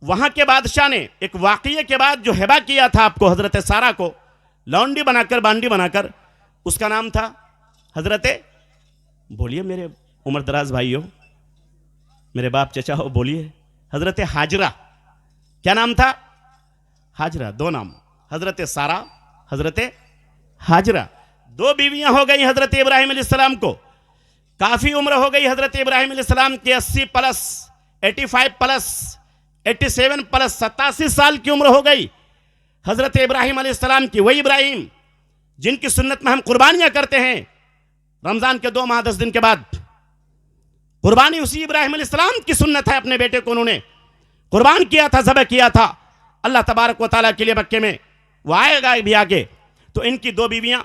वहां के बादशाह ने एक वाकये के बाद जो हिबा किया था आपको हजरत सारा को, लौंडी बनाकर, बांडी बनाकर, उसका नाम था हजरत, बोलिए मेरे उम्र दराज भाइयों, मेरे बाप चचा हो, बोलिए, हजरत हाजरा। क्या नाम था? हाजरा। दो नाम, हजरत सारा, हजरत हाजरा। दो बीवियां हो गई हजरत इब्राहिम अलैहिस्सलाम को। काफी उम्र हो गई हजरत इब्राहिम अलैहिस्सलाम की, 80 प्लस, 85 प्लस, 87 प्लस, 87 साल की उम्र हो गई हजरत इब्राहिम अलैहिस्सलाम की। वही इब्राहिम जिनकी सुन्नत में हम कुर्बानियां करते हैं रमजान के 2 माह 10 दिन के बाद। कुर्बानी उसी इब्राहिम अलैहिस्सलाम की सुन्नत है। अपने बेटे को उन्होंने कुर्बान किया था, ज़बह किया था अल्लाह तबारक व तआला के लिए मक्के में। वो आएगा भी आगे। तो इनकी 2 बीवियां,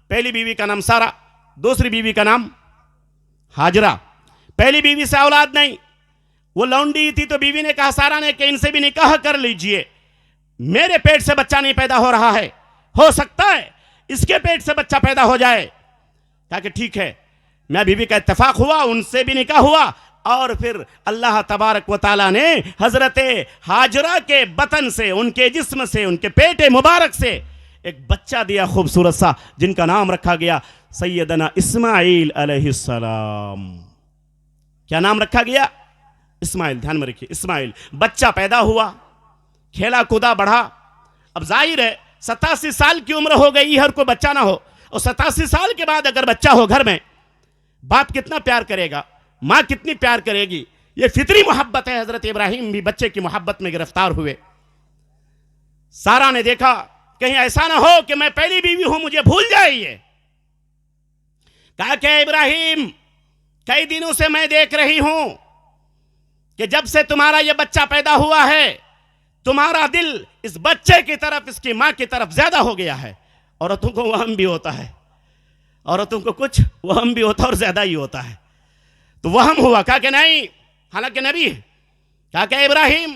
पहली बीवी का नाम सारा, दूसरी बीवी का नाम हाजरा। पहली बीवी से औलाद नहीं, वो लौंडी थी, तो बीवी ने कहा, सारा ने, कि इनसे भी निकाह कर लीजिए, मेरे पेट से बच्चा नहीं पैदा हो रहा है, हो सकता है इसके पेट से बच्चा पैदा हो जाए। कहा कि ठीक है। मैं बीवी का इत्तेफाक हुआ, उनसे भी निकाह हुआ, और फिर अल्लाह तबारक व तआला ने हजरत हाजरा के बतन से, उनके जिस्म से, उनके पेट मुबारक से एक बच्चा दिया खूबसूरत सा, जिनका नाम रखा गया सैयदना इस्माइल अलैहिस्सलाम। क्या नाम रखा गया? इस्माइल। ध्यान में रखिए, इस्माइल। बच्चा पैदा हुआ, खेला कूदा, बढ़ा। अब जाहिर है 87 साल की उम्र हो गई, हर कोई बच्चा ना हो, और 87 साल के बाद अगर बच्चा हो घर में, बाप कितना प्यार करेगा, माँ कितनी प्यार करेगी। ये फितरी मोहब्बत है। हजरत इब्राहिम भी बच्चे की मोहब्बत में गिरफ्तार हुए। सारा ने देखा कहीं ऐसा ना हो कि मैं पहली बीवी हूं, मुझे भूल जाए ये। कहा कि इब्राहिम, कई दिनों से मैं देख रही हूं कि जब से तुम्हारा यह बच्चा पैदा हुआ है, तुम्हारा दिल इस बच्चे की तरफ, इसकी मां की तरफ ज्यादा हो गया है। औरतों को वहम भी होता है, औरतों को कुछ वहम भी होता है और ज्यादा ही होता है। तो वहम हुआ। कहा कि नहीं, हालांकि नबी। कहा कि इब्राहिम,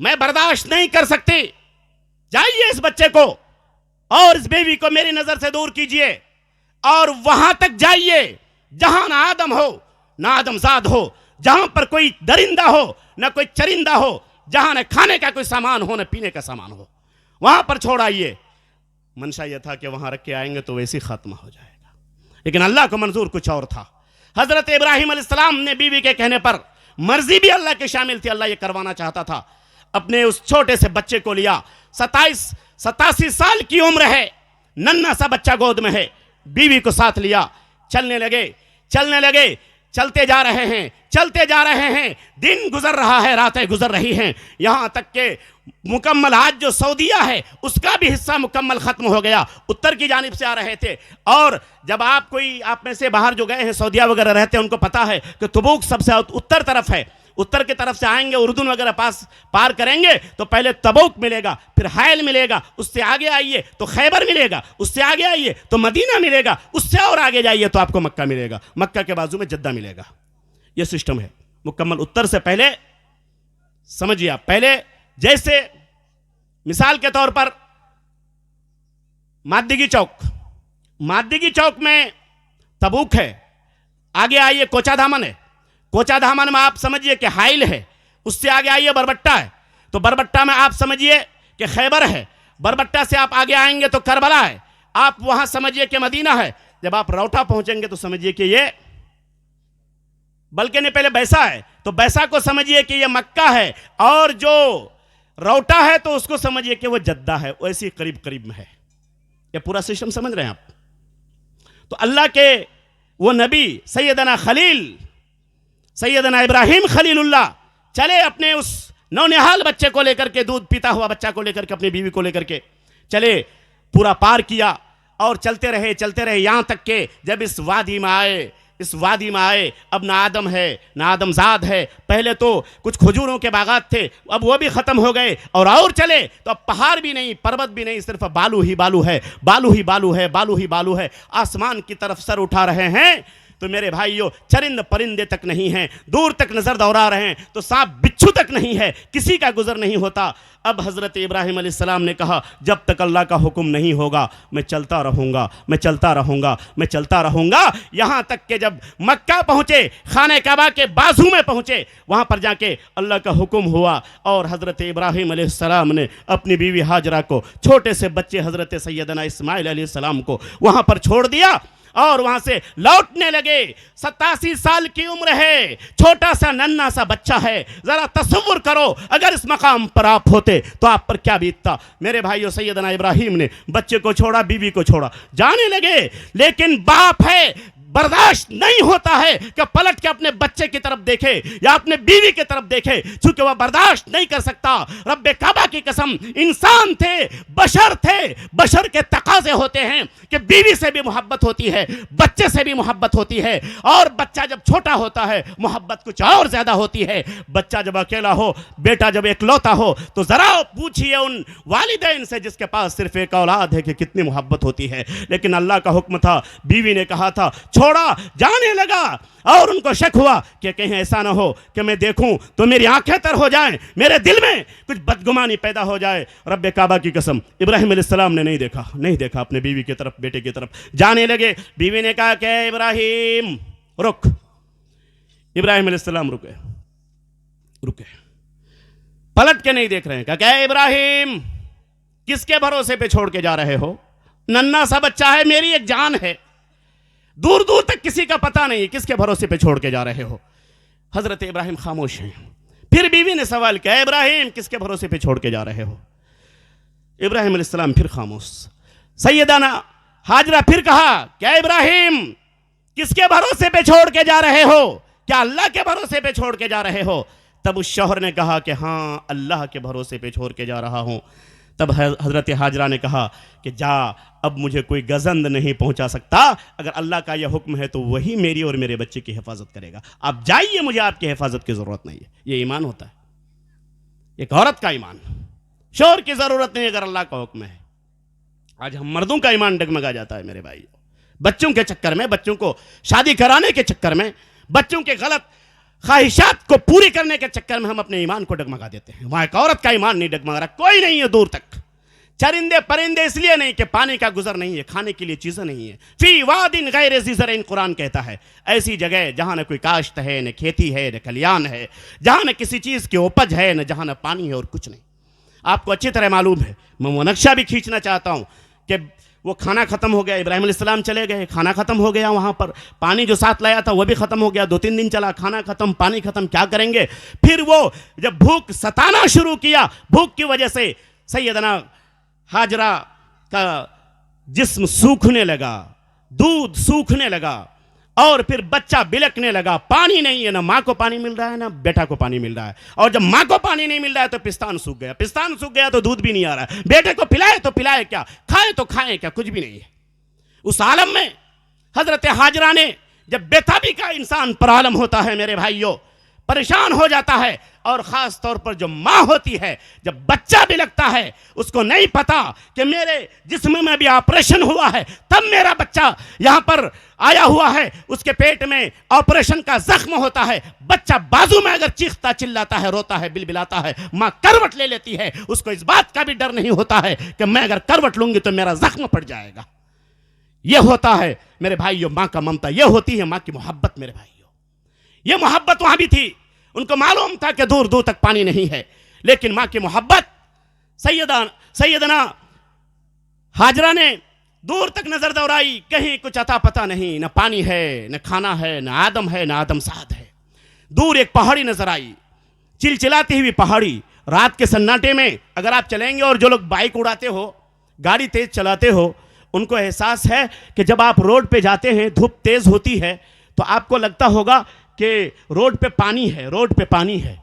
मैं बर्दाश्त नहीं कर सकती, जाइए इस बच्चे को और इस बेबी को मेरी नजर से दूर कीजिए, और वहां तक जाइए जहां ना आदम हो ना आदमजाद हो, जहां पर कोई दरिंदा हो ना कोई चरिंदा हो, जहां न खाने का कोई सामान हो न पीने का सामान हो, वहां पर छोड़ आइए। मंशा यह था कि वहां रख के आएंगे तो वैसे ही खत्म हो जाएगा, लेकिन अल्लाह को मंजूर कुछ और था। हजरत इब्राहिम अलैहिस्सलाम ने बीवी के कहने पर, मर्जी भी अल्लाह की शामिल थी, अल्लाह ये करवाना चाहता था, अपने उस छोटे से बच्चे को लिया। 87 साल की उम्र है, नन्हा सा बच्चा गोद में है, बीवी को साथ लिया, चलने लगे। चलते जा रहे हैं, चलते जा रहे हैं। दिन गुजर रहा है, रातें गुजर रही हैं, यहां तक के मुकम्मल आज जो सऊदिया है उसका भी हिस्सा मुकम्मल खत्म हो गया। उत्तर की जानिब से आ रहे थे, और जब आप में से बाहर जो गए हैं सऊदिया वगैरह रहते हैं, उनको पता है कि तबूक सबसे उत्तर तरफ है। उत्तर की तरफ से आएंगे, उर्दून वगैरह पार करेंगे तो पहले तबूक मिलेगा, फिर हायल मिलेगा, उससे आगे आइए तो खैबर मिलेगा, उससे आगे आइए तो मदीना मिलेगा, उससे और आगे जाइए तो आपको मक्का मिलेगा, मक्का के बाजू में जद्दा मिलेगा। यह सिस्टम है मुकम्मल। उत्तर से पहले समझिए आप, पहले जैसे मिसाल के तौर पर मादगी चौक में तबूक है, आगे आइए कोचा धामन है, कोचा धामन में आप समझिए कि हाइल है, उससे आगे आइए बरबट्टा है, तो बरबट्टा में आप समझिए कि खैबर है, बरबट्टा से आप आगे आएंगे तो करबला है, आप वहां समझिए कि मदीना है। जब आप रौठा पहुंचेंगे तो समझिए कि ये, बल्कि नहीं पहले बैसा है, तो बैसा को समझिए कि ये मक्का है, और जो रौटा है तो उसको समझिए कि वो जद्दा है। वैसे करीब करीब में है। ये पूरा सिस्टम समझ रहे हैं आप? तो अल्लाह के वो नबी सैयदना इब्राहिम खलीलुल्लाह चले अपने उस नौनिहाल बच्चे को लेकर के, दूध पीता हुआ बच्चा को लेकर के, अपनी बीवी को लेकर के चले, पूरा पार किया और चलते रहे यहां तक के जब इस वादी में आए, अब ना आदम है ना आदमजाद है। पहले तो कुछ खजूरों के बागात थे, अब वो भी खत्म हो गए, और चले तो अब पहाड़ भी नहीं, पर्वत भी नहीं, सिर्फ बालू ही बालू है। आसमान की तरफ सर उठा रहे हैं तो मेरे भाइयों, चरिंद परिंदे तक नहीं हैं, दूर तक नजर दौड़ा रहे हैं तो सांप बिच्छू तक नहीं है, किसी का गुजर नहीं होता। अब हजरत इब्राहिम अलैहिस्सलाम ने कहा, जब तक अल्लाह का हुक्म नहीं होगा मैं चलता रहूंगा। यहां तक कि जब मक्का पहुंचे, खाने काबा के बाजू में पहुंचे, वहां पर जाके अल्लाह का हुक्म हुआ और हजरत इब्राहिम अलैहिस्सलाम ने अपनी बीवी हाजरा को, छोटे से बच्चे हजरत सैयदना इस्माइल अलैहिस्सलाम को वहां पर छोड़ दिया। और वहां से लौटने लगे। 87 साल की उम्र है, छोटा सा नन्हा सा बच्चा है। जरा तसव्वुर करो अगर इस मकाम पर आप होते तो आप पर क्या बीतता। मेरे भाइयों, सैयदना इब्राहिम ने बच्चे को छोड़ा, बीवी को छोड़ा, जाने लगे। लेकिन बाप है, बर्दाश्त नहीं होता है कि पलट के अपने बच्चे की तरफ देखे या अपने बीवी की तरफ देखे, क्योंकि वह बर्दाश्त नहीं कर सकता। रब्बे काबा की कसम, इंसान थे, बशर थे, बशर के तकाजे होते हैं कि बीवी से भी मोहब्बत होती है, बच्चे से भी मोहब्बत होती है, और बच्चा जब छोटा होता है मोहब्बत कुछ और ज्यादा होती है। बच्चा जब अकेला हो, बेटा जब एकलौता हो, तो जरा पूछिए उन वालिदैन से जिसके पास सिर्फ एक औलाद है कि कितनी मोहब्बत होती है। लेकिन अल्लाह का हुक्म था, बीवी ने कहा था, छोड़ा, जाने लगा। और उनको शक हुआ कि कहीं ऐसा ना हो कि मैं देखूं तो मेरी आंखें तर हो जाएं, मेरे दिल में कुछ बदगुमानी पैदा हो जाए। रब्बे काबा की कसम, इब्राहिम अलैहिस्सलाम ने नहीं देखा अपने बीवी की तरफ, बेटे की तरफ। जाने लगे। बीवी ने कहा कि इब्राहिम रुक। इब्राहिम अलैहिस्सलाम रुके, पलट के नहीं देख रहे हैं। कहा इब्राहिम, किसके भरोसे पे छोड़ के जा रहे हो? नन्हा सा बच्चा है, मेरी एक जान है, दूर दूर तक किसी का पता नहीं, किसके भरोसे पे छोड़ के जा रहे हो? हजरत इब्राहिम खामोश हैं। फिर बीवी ने सवाल किया, इब्राहिम किसके भरोसे पे छोड़ के जा रहे हो? इब्राहिम अलैहिस्सलाम फिर खामोश। सैयदाना हाजरा फिर कहा, क्या इब्राहिम किसके भरोसे पे छोड़ के जा रहे हो? क्या अल्लाह के भरोसे पे छोड़ के जा रहे हो? तब उस शौहर ने कहा कि हाँ, अल्लाह के भरोसे पे छोड़ के जा रहा हूं। तब हजरत हाजरा ने कहा कि जा, अब मुझे कोई गजंद नहीं पहुंचा सकता। अगर अल्लाह का यह हुक्म है तो वही मेरी और मेरे बच्चे की हिफाजत करेगा। आप जाइए, मुझे आपकी हिफाजत की जरूरत नहीं है। ये ईमान होता है, एक औरत का ईमान। शौहर की जरूरत नहीं अगर अल्लाह का हुक्म है। आज हम मर्दों का ईमान डगमगा जाता है मेरे भाई। बच्चों के चक्कर में, बच्चों को शादी कराने के चक्कर में, बच्चों के गलत ख्वाहिशात को पूरी करने के चक्कर में हम अपने ईमान को डगमगा देते हैं। वहां एक औरत का ईमान नहीं डगमगा रहा, कोई नहीं है दूर तक। चरिंदे परिंदे इसलिए नहीं कि पानी का गुजर नहीं है, खाने के लिए चीजें नहीं है। फी वादिन गैर ज़ी ज़रइन, कुरान कहता है, ऐसी जगह जहां न कोई काश्त है, न खेती है, न कल्याण है, जहां न किसी चीज की उपज है, न जहां न पानी है और कुछ नहीं। आपको अच्छी तरह मालूम है, मैं वो नक्शा भी खींचना चाहता हूं कि वो खाना खत्म हो गया, इब्राहिम अलैहिस्सलाम चले गए, खाना खत्म हो गया, वहां पर पानी जो साथ लाया था वो भी खत्म हो गया। 2-3 दिन चला, खाना खत्म, पानी खत्म, क्या करेंगे? फिर वो जब भूख सताना शुरू किया, भूख की वजह से सैयदना हाजरा का जिस्म सूखने लगा, दूध सूखने लगा, और फिर बच्चा बिलकने लगा। पानी नहीं है, ना माँ को पानी मिल रहा है, ना बेटा को पानी मिल रहा है। और जब माँ को पानी नहीं मिल रहा है तो पिस्तान सूख गया, पिस्तान सूख गया तो दूध भी नहीं आ रहा है। बेटे को पिलाए तो पिलाए क्या, खाए तो खाए क्या, कुछ भी नहीं है। उस आलम में हजरत हाजरा ने, जब बेताबी का इंसान पर आलम होता है मेरे भाइयों, परेशान हो जाता है। और खास तौर पर जो माँ होती है, जब बच्चा भी लगता है, उसको नहीं पता कि मेरे जिस्म में भी ऑपरेशन हुआ है, तब मेरा बच्चा यहां पर आया हुआ है, उसके पेट में ऑपरेशन का जख्म होता है। बच्चा बाजू में अगर चीखता चिल्लाता है, रोता है, बिलबिलाता है, माँ करवट ले लेती है। उसको इस बात का भी डर नहीं होता है कि मैं अगर करवट लूंगी तो मेरा जख्म पड़ जाएगा। यह होता है मेरे भाइयों माँ का ममता, यह होती है माँ की मोहब्बत। मेरे भाइयों, यह मोहब्बत वहां भी थी। उनको मालूम था कि दूर दूर तक पानी नहीं है, लेकिन माँ की मोहब्बत। सैयदना हाजरा ने दूर तक नजर दौड़ाई, कहीं कुछ अता पता नहीं, न पानी है, न खाना है, न आदम है, न आदमसाद है। दूर एक पहाड़ी नजर आई, चिलचिलाती हुई पहाड़ी। रात के सन्नाटे में अगर आप चलेंगे, और जो लोग बाइक उड़ाते हो, गाड़ी तेज चलाते हो, उनको एहसास है कि जब आप रोड पे जाते हैं, धूप तेज होती है, तो आपको लगता होगा कि रोड पे पानी है, रोड पे पानी है।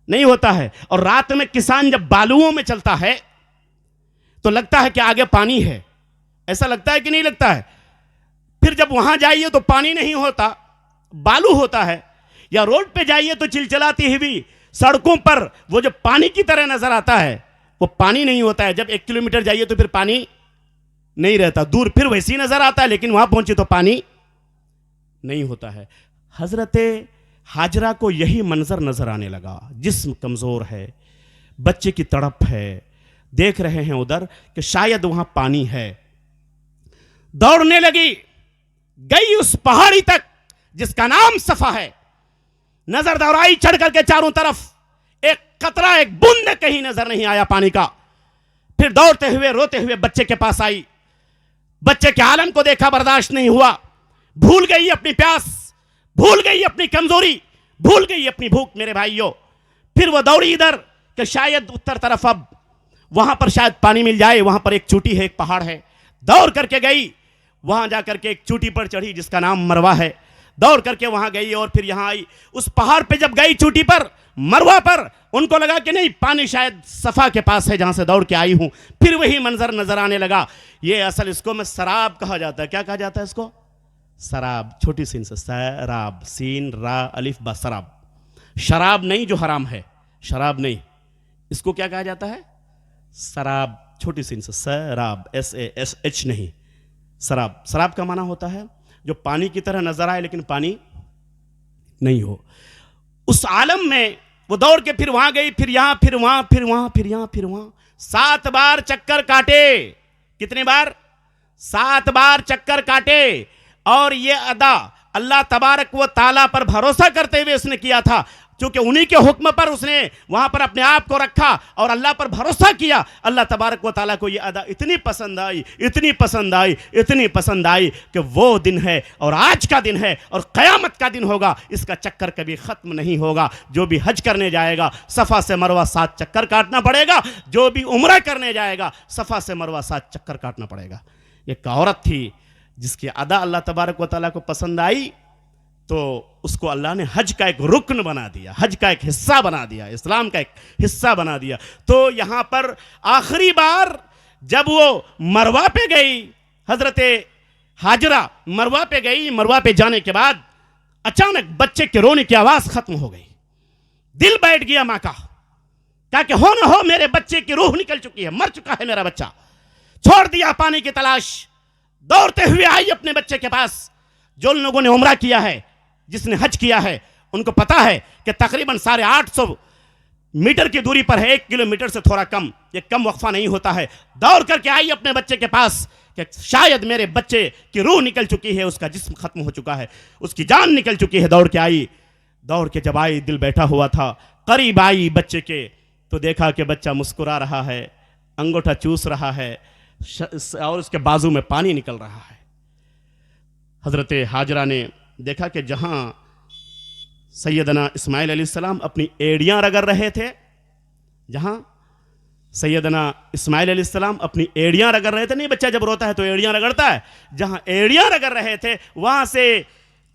नहीं होता है। और रात में किसान जब बालुओं में चलता है तो लगता है कि आगे पानी है, ऐसा लगता है कि नहीं लगता है? फिर जब वहां जाइए तो पानी नहीं होता, बालू होता है। या रोड पे जाइए तो चिलचिलाती हुई सड़कों पर वो जो पानी की तरह नजर आता है, वो पानी नहीं होता है। जब 1 किलोमीटर जाइए तो फिर पानी नहीं रहता, दूर फिर वैसे ही नजर आता है, लेकिन वहां पहुंचे तो पानी नहीं होता है। हजरत हाजरा को यही मंजर नजर आने लगा। जिस्म कमजोर है, बच्चे की तड़प है, देख रहे हैं उधर कि शायद वहां पानी है। दौड़ने लगी, गई उस पहाड़ी तक जिसका नाम सफा है। नजर दौड़ाई चढ़ करके चारों तरफ, एक कतरा, एक बूंद कहीं नजर नहीं आया पानी का। फिर दौड़ते हुए रोते हुए बच्चे के पास आई। बच्चे के आलम को देखा, बर्दाश्त नहीं हुआ, भूल गई अपनी प्यास, भूल गई अपनी कमजोरी, भूल गई अपनी भूख मेरे भाइयों। फिर वो दौड़ी इधर कि शायद उत्तर तरफ अब वहां पर शायद पानी मिल जाए, वहां पर एक चोटी है, एक पहाड़ है। दौड़ करके गई, वहां जाकर के एक चोटी पर चढ़ी जिसका नाम मरवा है। दौड़ करके वहां गई और फिर यहां आई। उस पहाड़ पे जब गई, चोटी पर, मरवा पर, उनको लगा कि नहीं, पानी शायद सफा के पास है जहां से दौड़ के आई हूं। फिर वही मंजर नजर आने लगा। ये असल इसको में शराब कहा जाता है। क्या कहा जाता है इसको? शराब, छोटी सीन से शराब, सीन रा अलिफ बा, शराब। शराब नहीं जो हराम है, शराब नहीं, इसको क्या कहा जाता है? शराब, छोटी सीन से शराब, SASH नहीं, शराब। शराब का माना होता है जो पानी की तरह नजर आए लेकिन पानी नहीं हो। उस आलम में वो दौड़ के फिर वहां गई, फिर यहां, फिर वहां, फिर वहां, फिर यहां, फिर वहां। 7 बार चक्कर काटे। कितने बार? 7 बार चक्कर काटे। और ये अदा अल्लाह तबारक व ताला पर भरोसा करते हुए उसने किया था, क्योंकि उन्हीं के हुक्म पर उसने वहां पर अपने आप को रखा और अल्लाह पर भरोसा किया। अल्लाह तबारक व ताला को ये अदा इतनी पसंद आई, इतनी पसंद आई, इतनी पसंद आई कि वो दिन है और आज का दिन है और क़यामत का दिन होगा। इसका चक्कर कभी ख़त्म नहीं होगा। जो भी हज करने जाएगा, सफ़ा से मरवा 7 चक्कर काटना पड़ेगा। जो भी उम्रा करने जाएगा, सफ़ा से मरवा 7 चक्कर काटना पड़ेगा। एक औरत थी जिसकी अदा अल्लाह तबारक व ताला को पसंद आई, तो उसको अल्लाह ने हज का एक रुकन बना दिया, हज का एक हिस्सा बना दिया, इस्लाम का एक हिस्सा बना दिया। तो यहां पर आखिरी बार जब वो मरवा पे गई, हजरते हाजरा मरवा पे गई, मरवा पे जाने के बाद अचानक बच्चे के रोने की आवाज खत्म हो गई। दिल बैठ गया मां का, कहा कि हो ना हो मेरे बच्चे की रूह निकल चुकी है, मर चुका है मेरा बच्चा। छोड़ दिया पानी की तलाश, दौड़ते हुए आई अपने बच्चे के पास। जो लोगों ने उम्रा किया है, जिसने हज किया है, उनको पता है कि तकरीबन 850 मीटर की दूरी पर है, 1 किलोमीटर से थोड़ा कम, ये कम वक्फा नहीं होता है। दौड़ करके आई अपने बच्चे के पास कि शायद मेरे बच्चे की रूह निकल चुकी है, उसका जिस्म खत्म हो चुका है, उसकी जान निकल चुकी है। दौड़ के आई, दौड़ के जब आई, दिल बैठा हुआ था, करीब आई बच्चे के, तो देखा कि बच्चा मुस्कुरा रहा है, अंगूठा चूस रहा है और उसके बाजू में पानी निकल रहा है। हजरत हाजरा ने देखा कि जहां सैयदना इस्माइल अलैहिस्सलाम अपनी एड़ियां रगड़ रहे थे, जहां सैयदना इस्माइल अलैहिस्सलाम अपनी एड़ियां रगड़ रहे थे, नहीं बच्चा जब रोता है तो एड़ियां रगड़ता है, जहां एड़ियां रगड़ रहे थे वहां से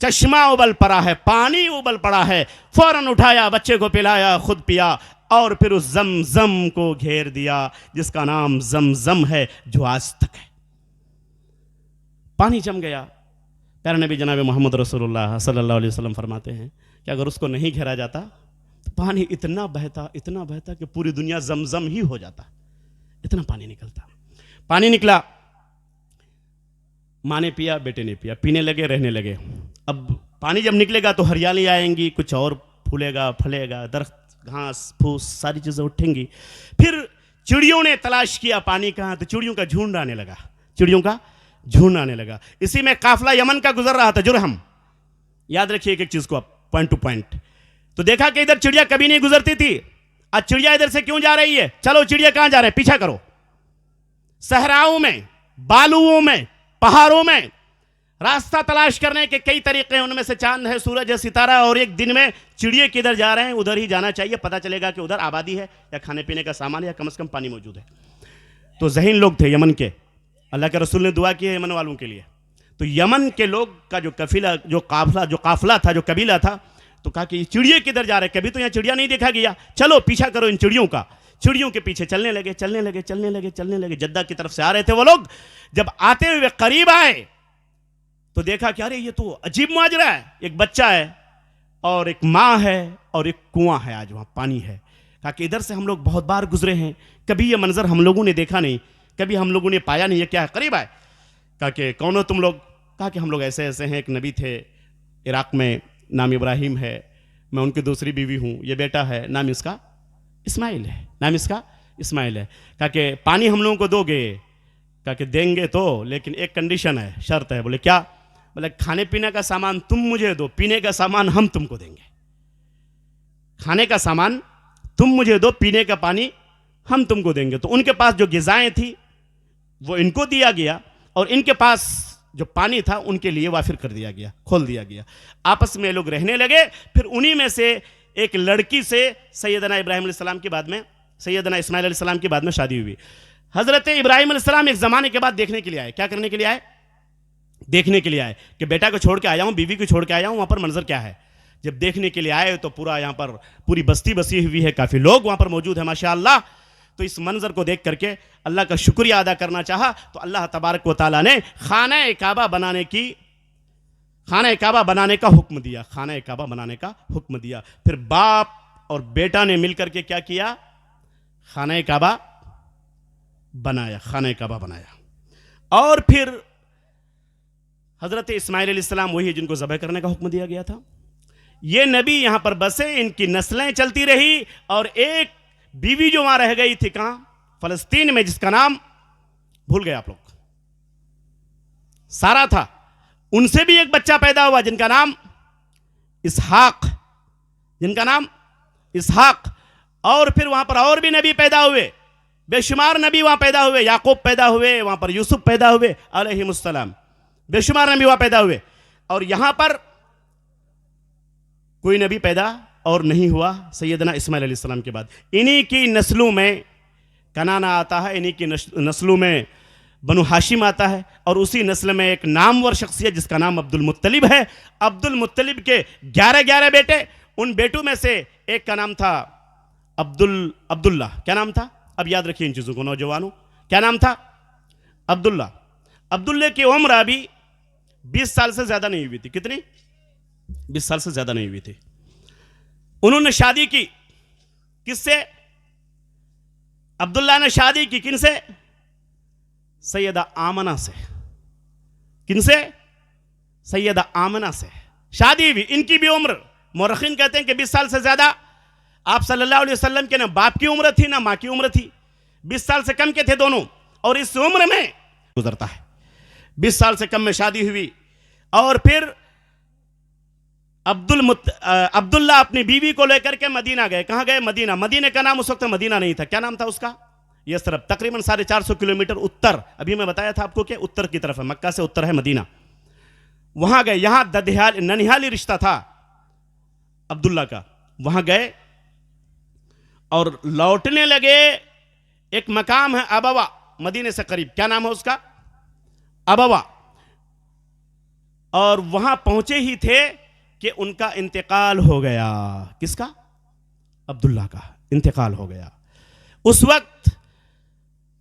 चश्मा उबल पड़ा है, पानी उबल पड़ा है। फौरन उठाया, बच्चे को पिलाया, खुद पिया और फिर उस जमजम को घेर दिया जिसका नाम जमजम है, जो आज तक है। पानी जम गया। प्यारे नबी जनाब मोहम्मद रसूलुल्लाह सल्लल्लाहु अलैहि वसल्लम फरमाते हैं कि अगर उसको नहीं घेरा जाता तो पानी इतना बहता कि पूरी दुनिया जमजम ही हो जाता, इतना पानी निकलता। पानी निकला, माँ ने पिया, बेटे ने पिया, पीने लगे, रहने लगे। अब पानी जब निकलेगा तो हरियाली आएंगी, कुछ और फूलेगा, फलेगा, दरख्त, घास फूस सारी चीज़ें उठेंगी। फिर चिड़ियों ने तलाश किया पानी कहाँ, तो चिड़ियों का झुंड आने लगा, चिड़ियों का झुंड आने लगा। इसी में काफिला यमन का गुजर रहा था, जुरहम। याद रखिए एक चीज को आप, पॉइंट टू पॉइंट। तो देखा कि इधर चिड़िया कभी नहीं गुजरती थी, आज चिड़िया इधर से क्यों जा रही है? चलो चिड़िया कहां जा रहे हैं, पीछा करो। सहराओं में, बालुओं में, पहाड़ों में रास्ता तलाश करने के कई तरीके हैं, उनमें से चांद है, सूरज है, सितारा। और एक दिन में चिड़िया किधर जा रहे हैं, उधर ही जाना चाहिए, पता चलेगा कि उधर आबादी है या खाने पीने का सामान है या कम से कम पानी मौजूद है। तो ज़हीन लोग थे यमन के, अल्लाह के रसूल ने दुआ की है यमन वालों के लिए। तो यमन के लोग का जो कफिला, जो काफिला था, जो कबीला था, तो कहा कि चिड़िया किधर जा रहे हैं, कभी तो यहाँ चिड़िया नहीं देखा गया, चलो पीछा करो इन चिड़ियों का। चिड़ियों के पीछे चलने लगे, चलने लगे, चलने लगे, चलने लगे। जद्दा की तरफ से आ रहे थे वो लोग। जब आते हुए करीब आए तो देखा कि अरे ये तो अजीब माजरा है, एक बच्चा है और एक माँ है और एक कुआं है, आज वहाँ पानी है। कहा कि इधर से हम लोग बहुत बार गुजरे हैं, कभी ये मंजर हम लोगों ने देखा नहीं, कभी हम लोगों ने पाया नहीं, ये क्या है? करीब आए, कहा कि कौन हो तुम लोग? कहा कि हम लोग ऐसे ऐसे हैं, एक नबी थे इराक में, नाम इब्राहिम है, मैं उनकी दूसरी बीवी हूँ, ये बेटा है, नाम इसका इस्माइल है, नाम इसका इस्माइल है। कहा कि पानी हम लोगों को दोगे? कहा कि देंगे तो, लेकिन एक कंडीशन है, शर्त है। बोले क्या? बोले खाने पीने का सामान तुम मुझे दो, पीने का सामान हम तुमको देंगे। खाने का सामान तुम मुझे दो, पीने का पानी हम तुमको देंगे। तो उनके पास जो ग़िज़ाएं थी वो इनको दिया गया और इनके पास जो पानी था उनके लिए वाफिर कर दिया गया, खोल दिया गया। आपस में लोग रहने लगे। फिर उन्हीं में से एक लड़की से सैयदना इब्राहिम अलैहिस्सलाम के बाद में, सैयदना इस्माइल अलैहिस्सलाम के बाद में शादी हुई। हज़रत इब्राहिम अलैहिस्सलाम एक ज़माने के बाद देखने के लिए आए। क्या करने के लिए आए? देखने के लिए आए कि बेटा को छोड़ के आया हूँ, बीवी को छोड़ के आया हूँ, वहाँ पर मंजर क्या है। जब देखने के लिए आए तो पूरा यहाँ पर पूरी बस्ती बसी हुई है, काफ़ी लोग वहाँ पर मौजूद है माशाअल्लाह। तो इस मंजर को देख करके अल्लाह का शुक्रिया अदा करना चाहा तो अल्लाह तबारक व तआला ने खाना काबा बनाने का हुक्म दिया, खाना काबा बनाने का हुक्म दिया। फिर बाप और बेटा ने मिलकर के क्या किया? खाना काबा बनाया। और फिर हज़रत इस्माइल अलैहिस्सलाम वही है जिनको ज़बह करने का हुक्म दिया गया था। ये नबी यहाँ पर बसे, इनकी नस्लें चलती रही और एक बीवी जो वहां रह गई थी, कहां? फलस्तीन में, जिसका नाम भूल गए आप लोग, सारा था। उनसे भी एक बच्चा पैदा हुआ जिनका नाम इसहाक। और फिर वहां पर और भी नबी पैदा हुए, बेशुमार नबी वहां पैदा हुए। याकूब पैदा हुए, वहां पर यूसुफ पैदा हुए अलैहिमुस्सलाम, बेशुमार नबी वहां पैदा हुए। और यहां पर कोई नबी पैदा और नहीं हुआ सैयदना इस्माइल अलैहिस्सलाम के बाद। इन्हीं की नस्लों में कनाना आता है, इन्हीं की नस्लों में बनु हाशिम आता है। और उसी नस्ल में एक नामवर शख्सियत जिसका नाम अब्दुल मुत्तलिब है। अब्दुल मुत्तलिब के 11 बेटे, उन बेटों में से एक का नाम था अब्दुल्ला। क्या नाम था? अब याद रखिए इन चीज़ों को नौजवानों, क्या नाम था? अब्दुल्ला। अब्दुल्ले की उम्र अभी 20 साल से ज़्यादा नहीं हुई थी। कितनी? 20 साल से ज़्यादा नहीं हुई थी। उन्होंने शादी की किससे? अब्दुल्ला ने शादी की किनसे? सैयदा आमना से। किनसे? सैयदा आमना से शादी हुई। इनकी भी उम्र, मौरखीन कहते हैं कि 20 साल से ज़्यादा। आप सल्लल्लाहु अलैहि वसल्लम के ना बाप की उम्र थी ना माँ की उम्र थी, 20 साल से कम के थे दोनों। और इस उम्र में गुजरता है, 20 साल से कम में शादी हुई। और फिर अब्दुल्ला अपनी बीवी को लेकर के मदीना गए। कहाँ गए? मदीना। मदीने का नाम उस वक्त मदीना नहीं था। क्या नाम था उसका? यह सिर्फ तकरीबन 450 किलोमीटर उत्तर, अभी मैं बताया था आपको कि उत्तर की तरफ है, मक्का से उत्तर है मदीना। वहां गए। यहां ननिहाली रिश्ता था अब्दुल्ला का। वहां गए और लौटने लगे। एक मकाम है अबवा, मदीने से करीब। क्या नाम है उसका? अबवा। और वहां पहुंचे ही थे कि उनका इंतकाल हो गया। किसका? अब्दुल्ला का इंतकाल हो गया। उस वक्त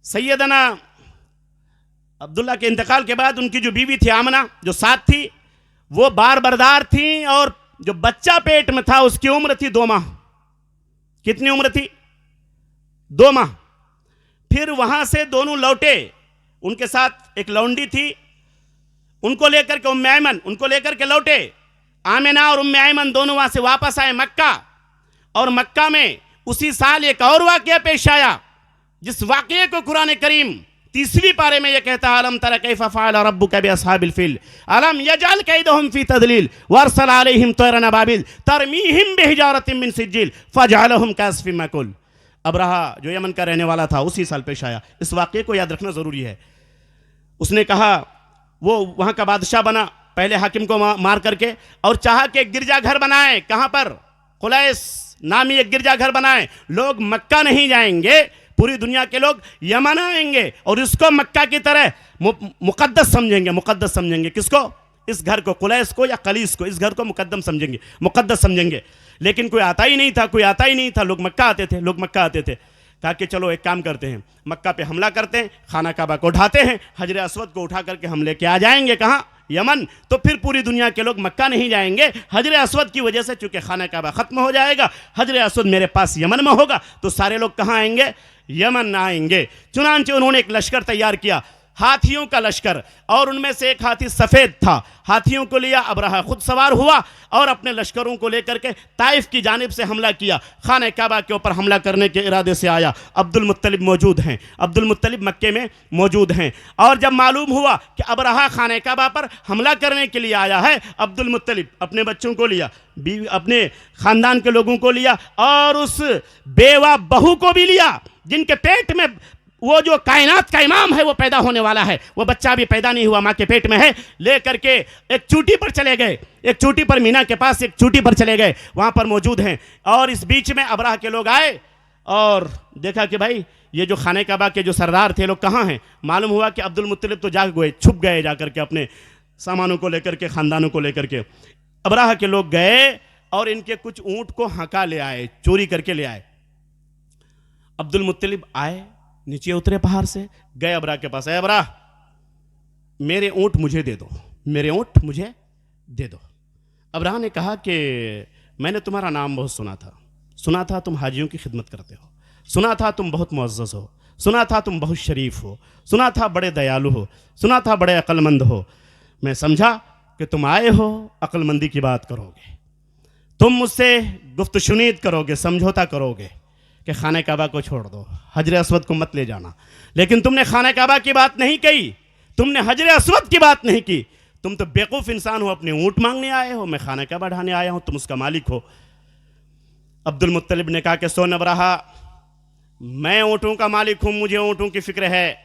सैयदना अब्दुल्ला के इंतकाल के बाद उनकी जो बीवी थी आमना, जो साथ थी, वो बार बरदार थी। और जो बच्चा पेट में था उसकी उम्र थी 2 माह। कितनी उम्र थी? 2 माह। फिर वहां से दोनों लौटे। उनके साथ एक लौंडी थी, उनको लेकर के उम्मे ऐमन, उनको लेकर के लौटे। आमिना और उम्मे ऐमन दोनों वहां से वापस आए मक्का। और मक्का में उसी साल एक और वाक़या पेश आया, जिस वाक़ये को कुरान करीम 30वीं पारे में यह कहता है, अलम तरा कैफ़ फ़अल रब्बुका बिअस्हाबिल फ़ील अलम यजअल कैदहुम फ़ी तदलील वअरसल अलैहिम तयरन अबाबिल तरमीहिम बिहिजारतिन मिन सिज्जिल फजअलहुम कअस्फ़िन मअकूल। अब्रहा जो यमन का रहने वाला था उसी साल पेश आया। इस वाक़ये को याद रखना ज़रूरी है। उसने कहा, वो वहाँ का बादशाह बना पहले हाकिम को मार करके, और चाहा कि एक गिरजाघर बनाए। कहाँ पर? कुलैस नामी एक गिरजाघर बनाए। लोग मक्का नहीं जाएंगे, पूरी दुनिया के लोग यमन आएंगे और इसको मक्का की तरह मुकद्दस समझेंगे। किसको? इस घर को, कुलैस को या कलीस को, इस घर को मुकद्दस समझेंगे। लेकिन कोई आता ही नहीं था। लोग मक्का आते थे। कहा कि चलो एक काम करते हैं, मक्का पे हमला करते हैं, खाना काबा को उठाते हैं, हजर अस्वद को उठा करके हम लेके आ जाएंगे। कहाँ? यमन। तो फिर पूरी दुनिया के लोग मक्का नहीं जाएंगे। हजर अस्वद की वजह से चूंकि खाना काबा खत्म हो जाएगा, हजर अस्वद मेरे पास यमन में होगा, तो सारे लोग कहाँ आएंगे? यमन आएंगे। चुनांचे उन्होंने एक लश्कर तैयार किया, हाथियों का लश्कर। और उनमें से एक हाथी सफ़ेद था। हाथियों को लिया, अब्रहा खुद सवार हुआ और अपने लश्करों को लेकर के ताइफ की जानिब से हमला किया। खाना काबा के ऊपर हमला करने के इरादे से आया। अब्दुल मुत्तलिब मौजूद हैं, अब्दुल मुत्तलिब मक्के में मौजूद हैं। और जब मालूम हुआ कि अब्रहा खाना काबा पर हमला करने के लिए आया है, अब्दुल मुत्तलिब अपने बच्चों को लिया, बीवी, अपने ख़ानदान के लोगों को लिया और उस बेवा बहू को भी लिया जिनके पेट में वो जो कायनात का इमाम है वो पैदा होने वाला है। वो बच्चा भी पैदा नहीं हुआ, माँ के पेट में है। ले करके एक चोटी पर चले गए, एक चोटी पर, मीना के पास एक चोटी पर चले गए, वहाँ पर मौजूद हैं। और इस बीच में अबराह के लोग आए और देखा कि भाई ये जो खाने काबा के जो सरदार थे लोग कहाँ हैं। मालूम हुआ कि अब्दुल मुत्तलिब तो जाग गए, छुप गए जाकर के अपने सामानों को लेकर के, ख़ानदानों को लेकर के। अबराह के लोग गए और इनके कुछ ऊँट को हका ले आए, चोरी करके ले आए। अब्दुल मुत्तलिब आए, नीचे उतरे पहाड़ से, गए अबराह के पास। अबराह, मेरे ऊँट मुझे दे दो, मेरे ऊँट मुझे दे दो। अबराह ने कहा कि मैंने तुम्हारा नाम बहुत सुना था तुम हाजियों की खिदमत करते हो, सुना था तुम बहुत मुअज़्ज़ज़ हो, सुना था तुम बहुत शरीफ हो, सुना था बड़े दयालु हो, सुना था बड़े अक्लमंद हो। मैं समझा कि तुम आए हो अक्लमंदी की बात करोगे, तुम मुझसे गुफ्त शुनीद करोगे, समझौता करोगे कि खाने काबा को छोड़ दो, हजर अस्वद को मत ले जाना। लेकिन तुमने खाने काबा की बात नहीं कही, तुमने हजर अस्वद की बात नहीं की। तुम तो बेवकूफ़ इंसान हो, अपने ऊँट मांगने आए हो, मैं खाने काबा ढाने आया हूँ, तुम उसका मालिक हो। अब्दुल मुत्तलिब ने कहा कि सोन अबराहा, मैं ऊँटों का मालिक हूँ, मुझे ऊँटों की फिक्र है,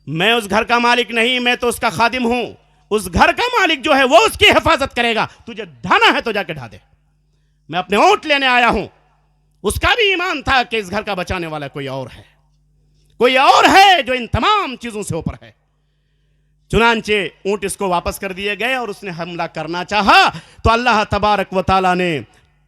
मैं उस घर का मालिक नहीं, मैं तो उसका खादिम हूँ। उस घर का मालिक जो है वो उसकी हिफाजत करेगा, तुझे ढाना है तो जाके ढा दे, मैं अपने ऊँट लेने आया हूँ। उसका भी ईमान था कि इस घर का बचाने वाला कोई और है, कोई और है जो इन तमाम चीज़ों से ऊपर है। चुनांचे ऊँट इसको वापस कर दिए गए और उसने हमला करना चाहा तो अल्लाह तबारक व तआला ने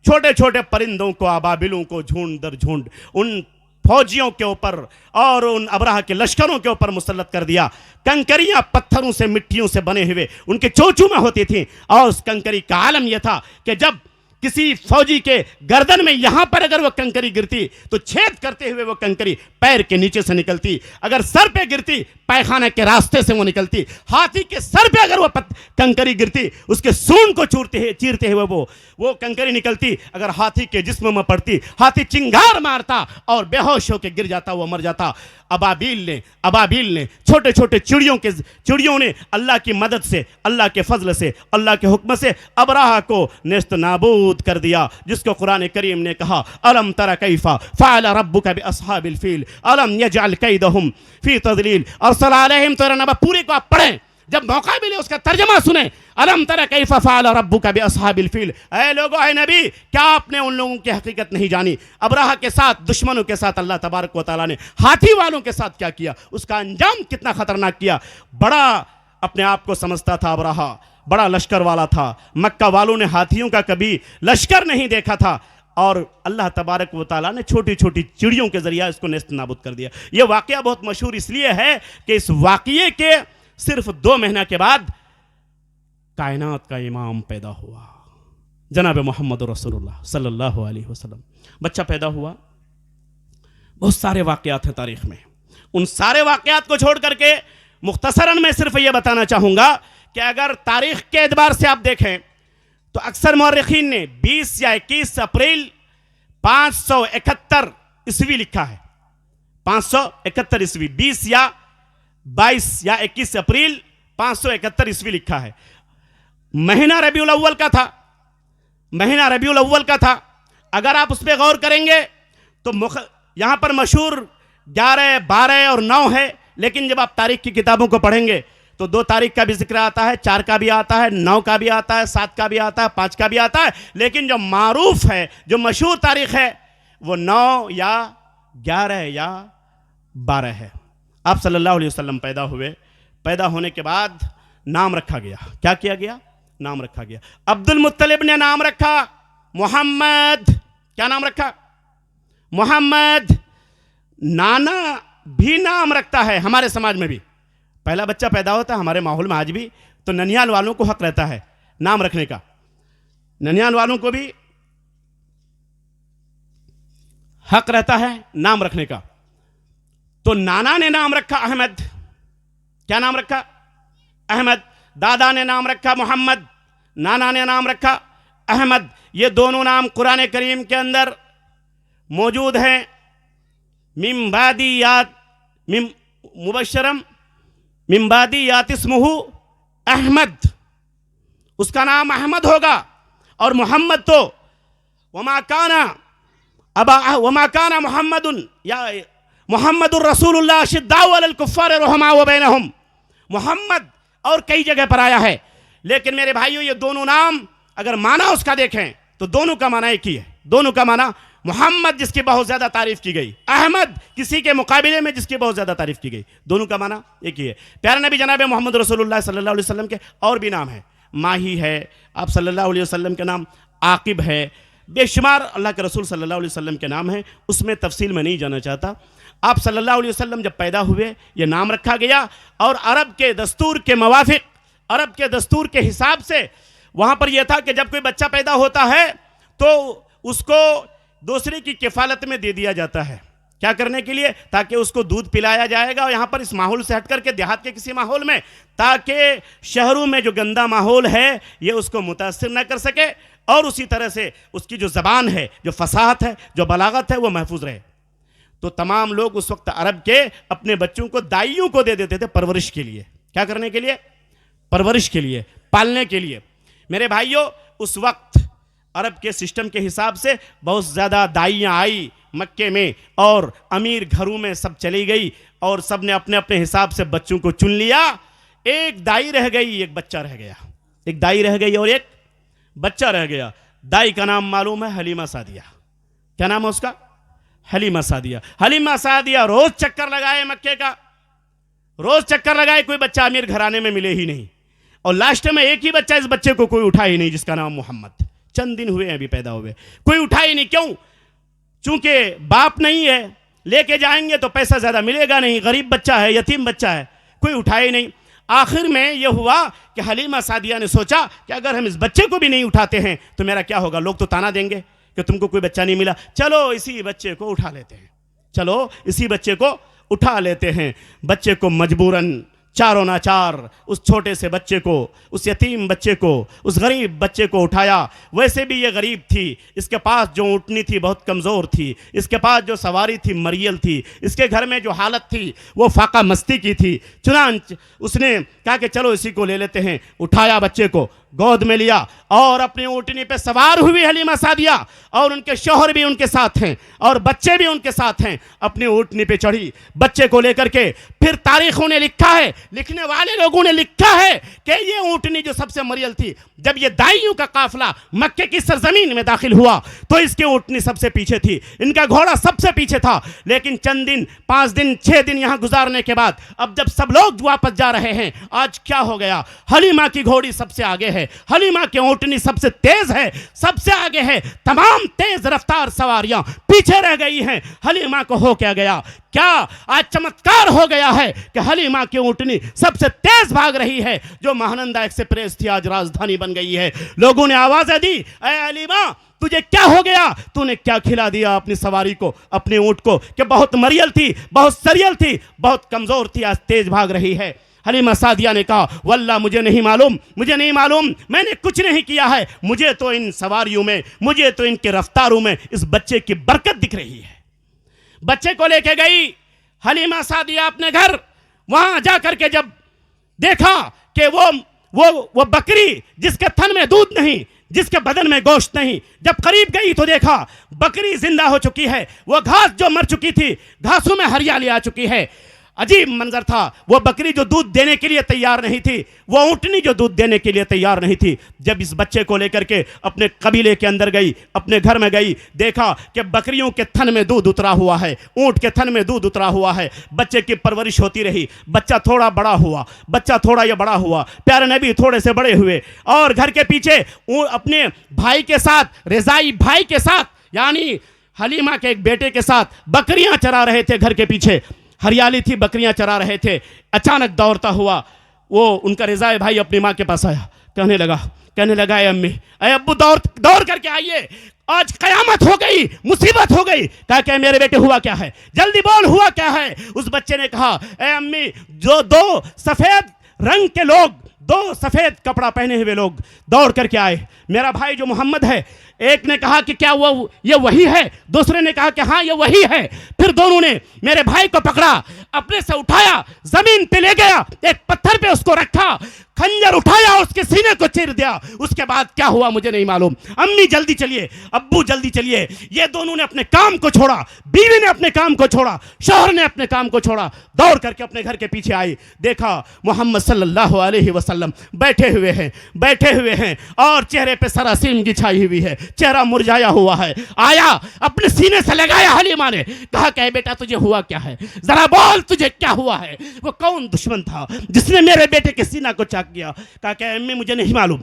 छोटे छोटे परिंदों को, अबाबिलों को झुंड दर झुंड उन फौजियों के ऊपर और उन अबराह के लश्करों के ऊपर मुसल्लत कर दिया। कंकरियां पत्थरों से, मिट्टियों से बने हुए उनके चोचू में होती थी और उस कंकरी का आलम यह था कि जब किसी फौजी के गर्दन में यहां पर अगर वो कंकरी गिरती तो छेद करते हुए वो कंकरी पैर के नीचे से निकलती, अगर सर पे गिरती पैखाने के रास्ते से वो निकलती, हाथी के सर पे अगर वो कंकरी गिरती उसके सूंड को चीरते हुए वो कंकरी निकलती, अगर हाथी के जिस्म में पड़ती हाथी चिंगार मारता और बेहोश होकर गिर जाता, वो मर जाता। अबाबिल ने छोटे छोटे चिड़ियों ने अल्लाह की मदद से, अल्लाह के फजल से, अल्लाह के हुक्म से अबराह को नेस्त नाबूद कर दिया, जिसको कुरान करीम ने कहा अलम तरा कैफा फ़अल रब्बुका बिअस्हाबिल फील अलम यजअल कैदहुम फी तज़लील अरसल अलैहिम तैरन। पूरे को आप पढ़ें, जब मौका मिले उसका तर्जमा सुने। अलम तरा कैफा फ़अल रब्बुका बिअस्हाबिल फील, ऐ लोगों, ऐ नबी, क्या आपने उन लोगों की हकीकत नहीं जानी? अबराह के साथ, दुश्मनों के साथ अल्लाह तबारक व तआला ने हाथी वालों के साथ क्या किया, उसका अंजाम कितना खतरनाक किया। बड़ा अपने आप को समझता था अबराह, बड़ा लश्कर वाला था। मक्का वालों ने हाथियों का कभी लश्कर नहीं देखा था और अल्लाह तबारक व तआला ने छोटी छोटी चिड़ियों के जरिए इसको नेस्त नाबूद कर दिया। यह वाक़या बहुत मशहूर इसलिए है कि इस वाक़ये के सिर्फ 2 महीना के बाद कायनात का इमाम पैदा हुआ, जनाब मोहम्मद रसूलुल्लाह सल्लल्लाहु अलैहि वसल्लम। बच्चा पैदा हुआ। बहुत सारे वाक़यात हैं तारीख़ में, उन सारे वाक़यात को छोड़ करके मुख्तसरन मैं सिर्फ ये बताना चाहूँगा कि अगर तारीख़ के एतबार से आप देखें तो अक्सर मौर्रिखीन ने 20 या 21 अप्रैल 571 ईस्वी लिखा है। 571 ईस्वी, 20 या 22 या 21 अप्रैल 571 ईस्वी लिखा है। महीना रबीउल अव्वल का था, महीना रबीउल अव्वल का था। अगर आप उस पर गौर करेंगे तो यहाँ पर मशहूर 11, 12 और 9 है, लेकिन जब आप तारीख़ की किताबों को पढ़ेंगे तो 2 तारीख का भी जिक्र आता है, 4 का भी आता है, 9 का भी आता है, 7 का भी आता है, 5 का भी आता है, लेकिन जो मारूफ है, जो मशहूर तारीख है वो 9 या 11 या 12 है। आप सल्लल्लाहु अलैहि वसल्लम पैदा हुए। पैदा होने के बाद नाम रखा गया। क्या किया गया? नाम रखा गया। अब्दुल मुत्तलिब ने नाम रखा मोहम्मद। क्या नाम रखा? मोहम्मद। नाना भी नाम रखता है हमारे समाज में भी। पहला बच्चा पैदा होता है हमारे माहौल में आज भी, तो ननिहाल वालों को हक रहता है नाम रखने का। ननिहाल वालों को भी हक रहता है नाम रखने का। तो नाना ने नाम रखा अहमद। क्या नाम रखा? अहमद। दादा ने नाम रखा मोहम्मद, नाना ने नाम रखा अहमद। ये दोनों नाम कुरान करीम के अंदर मौजूद हैं। मिम्बादियात मुबशरम मिम्बादियात इस्मुहु अहमद, उसका नाम अहमद होगा। और मोहम्मद तो वमा काना मोहम्मदुन या मुहम्मदुर रसूलुल्लाह अशिद्दाउ अलल कुफ्फार रुहमाउ बैनहुम, मोहम्मद और कई जगह पर आया है। लेकिन मेरे भाइयों, ये दोनों नाम अगर माना उसका देखें तो दोनों का माना एक ही है। दोनों का माना, मोहम्मद जिसकी बहुत ज्यादा तारीफ की गई, अहमद किसी के मुकाबले में जिसकी बहुत ज्यादा तारीफ की गई, दोनों का माना एक ही है। प्यारे नबी जनाब मोहम्मद रसूलुल्लाह सल्लल्लाहु अलैहि वसल्लम के और भी नाम है, माही है, आप सल्लल्लाहु अलैहि वसल्लम के नाम आकिब है, बेशुमार अल्लाह के रसूल सल्लल्लाहु अलैहि वसल्लम के नाम है, उसमें तफसील में नहीं जाना चाहता। आप सल्लल्लाहु अलैहि वसल्लम जब पैदा हुए ये नाम रखा गया, और अरब के दस्तूर के मुवाफिक, अरब के दस्तूर के हिसाब से वहाँ पर यह था कि जब कोई बच्चा पैदा होता है तो उसको दूसरे की किफ़ालत में दे दिया जाता है। क्या करने के लिए? ताकि उसको दूध पिलाया जाएगा, और यहाँ पर इस माहौल से हट करके देहात के किसी माहौल में, ताकि शहरों में जो गंदा माहौल है ये उसको मुतासिर न कर सके, और उसी तरह से उसकी जो ज़बान है, जो फसाहत है, जो बलागत है, वो महफूज रहे। तो तमाम लोग उस वक्त अरब के अपने बच्चों को दाइयों को दे देते थे परवरिश के लिए। क्या करने के लिए? परवरिश के लिए, पालने के लिए। मेरे भाइयों, उस वक्त अरब के सिस्टम के हिसाब से बहुत ज़्यादा दाइयाँ आई मक्के में, और अमीर घरों में सब चली गई, और सब ने अपने अपने हिसाब से बच्चों को चुन लिया। एक दाई रह गई, एक बच्चा रह गया। एक दाई रह गई और एक बच्चा रह गया। दाई का नाम मालूम है? हलीमा सादिया। क्या नाम है उसका? हलीमा सादिया। हलीमा सादिया रोज चक्कर लगाए मक्के का, रोज चक्कर लगाए, कोई बच्चा अमीर घराने में मिले ही नहीं, और लास्ट में एक ही बच्चा, इस बच्चे को कोई उठा ही नहीं, जिसका नाम मोहम्मद। चंद दिन हुए अभी पैदा हुए, कोई उठा ही नहीं। क्यों? चूंकि बाप नहीं है, लेके जाएंगे तो पैसा ज्यादा मिलेगा नहीं, गरीब बच्चा है, यतीम बच्चा है, कोई उठा ही नहीं। आखिर में यह हुआ कि हलीमा सादिया ने सोचा कि अगर हम इस बच्चे को भी नहीं उठाते हैं तो मेरा क्या होगा, लोग तो ताना देंगे कि तुमको कोई बच्चा नहीं मिला, चलो इसी बच्चे को उठा लेते हैं, चलो इसी बच्चे को उठा लेते हैं। बच्चे को मजबूरन, चारों नाचार, उस छोटे से बच्चे को, उस यतीम बच्चे को, उस गरीब बच्चे को उठाया। वैसे भी ये गरीब थी, इसके पास जो ऊँटनी थी बहुत कमज़ोर थी, इसके पास जो सवारी थी मरियल थी, इसके घर में जो हालत थी वो फाका मस्ती की थी। चुनांच उसने कहा कि चलो इसी को ले लेते हैं। उठाया, बच्चे को गोद में लिया, और अपनी ऊँटनी पे सवार हुई हलीमा सादिया, और उनके शौहर भी उनके साथ हैं, और बच्चे भी उनके साथ हैं। अपनी ऊँटनी पे चढ़ी, बच्चे को लेकर के। फिर तारीखों ने लिखा है, लिखने वाले लोगों ने लिखा है कि ये ऊँटनी जो सबसे मरियल थी, जब ये दाइयों का काफिला मक्के की सरजमीन में दाखिल हुआ तो इसकी ऊँटनी सबसे पीछे थी, इनका घोड़ा सबसे पीछे था। लेकिन चंद दिन, 5 दिन, 6 दिन यहाँ गुजारने के बाद, अब जब सब लोग वापस जा रहे हैं, आज क्या हो गया? हलीमा की घोड़ी सबसे आगे है, हलीमा की ऊँटनी सबसे तेज है, सबसे आगे है। तमाम तेज रफ्तार सवारियां पीछे रह गई हैं। हलीमा को हो क्या गया? क्या आज चमत्कार हो गया है कि हलीमा की ऊँटनी सबसे तेज भाग रही है। जो महानंदा एक्सप्रेस थी आज राजधानी बन गई है। लोगों ने आवाजें दी, ऐ हलीमा तुझे क्या हो गया? तूने क्या खिला दिया अपनी सवारी को, अपने ऊँट को, कि बहुत मरियल थी, बहुत सरियल थी, बहुत कमजोर थी, आज तेज भाग रही है। हलीमा सादिया ने कहा, वल्लाह मुझे नहीं मालूम, मुझे नहीं मालूम, मैंने कुछ नहीं किया है। मुझे तो इन सवारियों में, मुझे तो इनके रफ्तारों में इस बच्चे की बरकत दिख रही है। बच्चे को लेके गई हलीमा सादिया अपने घर। वहां जाकर के जब देखा कि वो बकरी जिसके थन में दूध नहीं, जिसके बदन में गोश्त नहीं, जब करीब गई तो देखा बकरी जिंदा हो चुकी है। वो घास जो मर चुकी थी, घासों में हरियाली आ चुकी है। अजीब मंजर था। वो बकरी जो दूध देने के लिए तैयार नहीं थी, वो ऊँटनी जो दूध देने के लिए तैयार नहीं थी। जब इस बच्चे को लेकर के अपने कबीले के अंदर गई, अपने घर में गई, देखा कि बकरियों के थन में दूध उतरा हुआ है, ऊँट के थन में दूध उतरा हुआ है। बच्चे की परवरिश होती रही, बच्चा थोड़ा बड़ा हुआ, बच्चा थोड़ा ये बड़ा हुआ, प्यारे नबी थोड़े से बड़े हुए, और घर के पीछे अपने भाई के साथ, रिजाई भाई के साथ, यानी हलीमा के एक बेटे के साथ बकरियां चरा रहे थे। घर के पीछे हरियाली थी, बकरियां चरा रहे थे। अचानक दौड़ता हुआ वो उनका रिजाई भाई अपनी माँ के पास आया, कहने लगा ए अम्मी, ए अब्बू, दौड़ करके आइए, आज कयामत हो गई, मुसीबत हो गई। कहा कि मेरे बेटे हुआ क्या है, जल्दी बोल हुआ क्या है। उस बच्चे ने कहा, ए अम्मी, जो 2 सफेद रंग के लोग, 2 सफेद कपड़ा पहने हुए लोग दौड़ करके आए। मेरा भाई जो मोहम्मद है, एक ने कहा कि क्या वो ये वही है, दूसरे ने कहा कि हाँ ये वही है। फिर दोनों ने मेरे भाई को पकड़ा, अपने से उठाया, जमीन पे ले गया, एक पत्थर पे उसको रखा, खंजर उठाया, उसके सीने को चीर दिया। उसके बाद क्या हुआ मुझे नहीं मालूम। अम्मी जल्दी चलिए, अब्बू जल्दी चलिए। ये दोनों ने अपने काम को छोड़ा, बीवी ने अपने काम को छोड़ा, शौहर ने अपने काम को छोड़ा, दौड़ करके अपने घर के पीछे आई। देखा मोहम्मद सल्लल्लाहु अलैहि वसल्लम बैठे हुए हैं और चेहरे पे सरासीम की छाई हुई है, चेहरा मुरझाया हुआ है। आया, अपने सीने से लगाया हलीमा ने, कहा कि बेटा तुझे हुआ क्या है, जरा बोल तुझे क्या हुआ है। वो कौन दुश्मन था जिसने मेरे बेटे के सीना को चाक किया। कहा कि अम्मी मुझे नहीं मालूम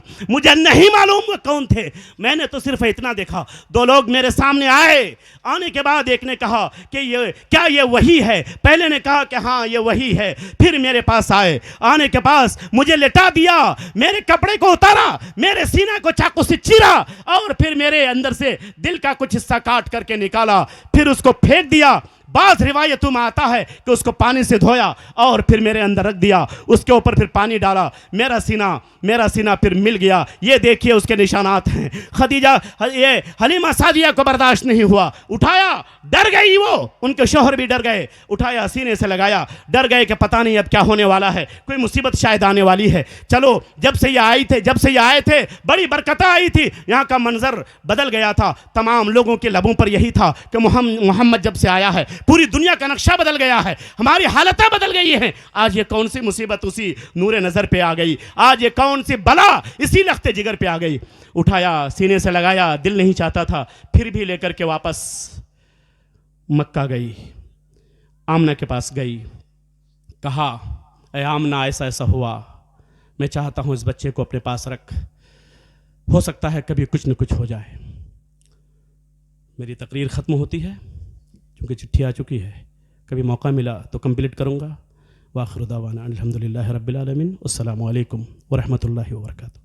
वो कौन थे। मैंने तो सिर्फ इतना देखा, दो लोग मेरे सामने आए। आने के बाद एक ने कहा कि ये वही है। पहले ने कहा कि हाँ ये वही है। फिर मेरे पास आए, आने के पास मुझे लेटा दिया, मेरे कपड़े को उतारा, मेरे सीना को चाकू से चीरा और फिर मेरे अंदर से दिल का कुछ हिस्सा काट करके निकाला, फिर उसको फेंक दिया। बाज़ रिवायतों में आता है कि उसको पानी से धोया और फिर मेरे अंदर रख दिया, उसके ऊपर फिर पानी डाला, मेरा सीना फिर मिल गया। ये देखिए उसके निशानात हैं। खदीजा, ये हलीमा सादिया को बर्दाश्त नहीं हुआ, उठाया, डर गई वो, उनके शौहर भी डर गए, उठाया सीने से लगाया, डर गए कि पता नहीं अब क्या होने वाला है, कोई मुसीबत शायद आने वाली है। चलो जब से ये आए थे बड़ी बरकत आई थी, यहाँ का मंजर बदल गया था। तमाम लोगों के लबों पर यही था कि मोहम्मद जब से आया है पूरी दुनिया का नक्शा बदल गया है, हमारी हालतें बदल गई हैं। आज ये कौन सी मुसीबत उसी नूरे नज़र पे आ गई, आज ये कौन सी बला इसी लख्ते जिगर पे आ गई। उठाया, सीने से लगाया, दिल नहीं चाहता था, फिर भी लेकर के वापस मक्का गई, आमना के पास गई। कहा ऐ आमना ऐसा ऐसा हुआ, मैं चाहता हूँ इस बच्चे को अपने पास रख, हो सकता है कभी कुछ न कुछ हो जाए। मेरी तकरीर ख़त्म होती है क्योंकि चिट्ठी आ चुकी है, कभी मौका मिला तो कंप्लीट करूँगा। वाखिर दावाना अल्हम्दुलिल्लाहि रब्बिल आलमीन। अस्सलामु अलैकुम व रहमतुल्लाहि व बरकातुहू।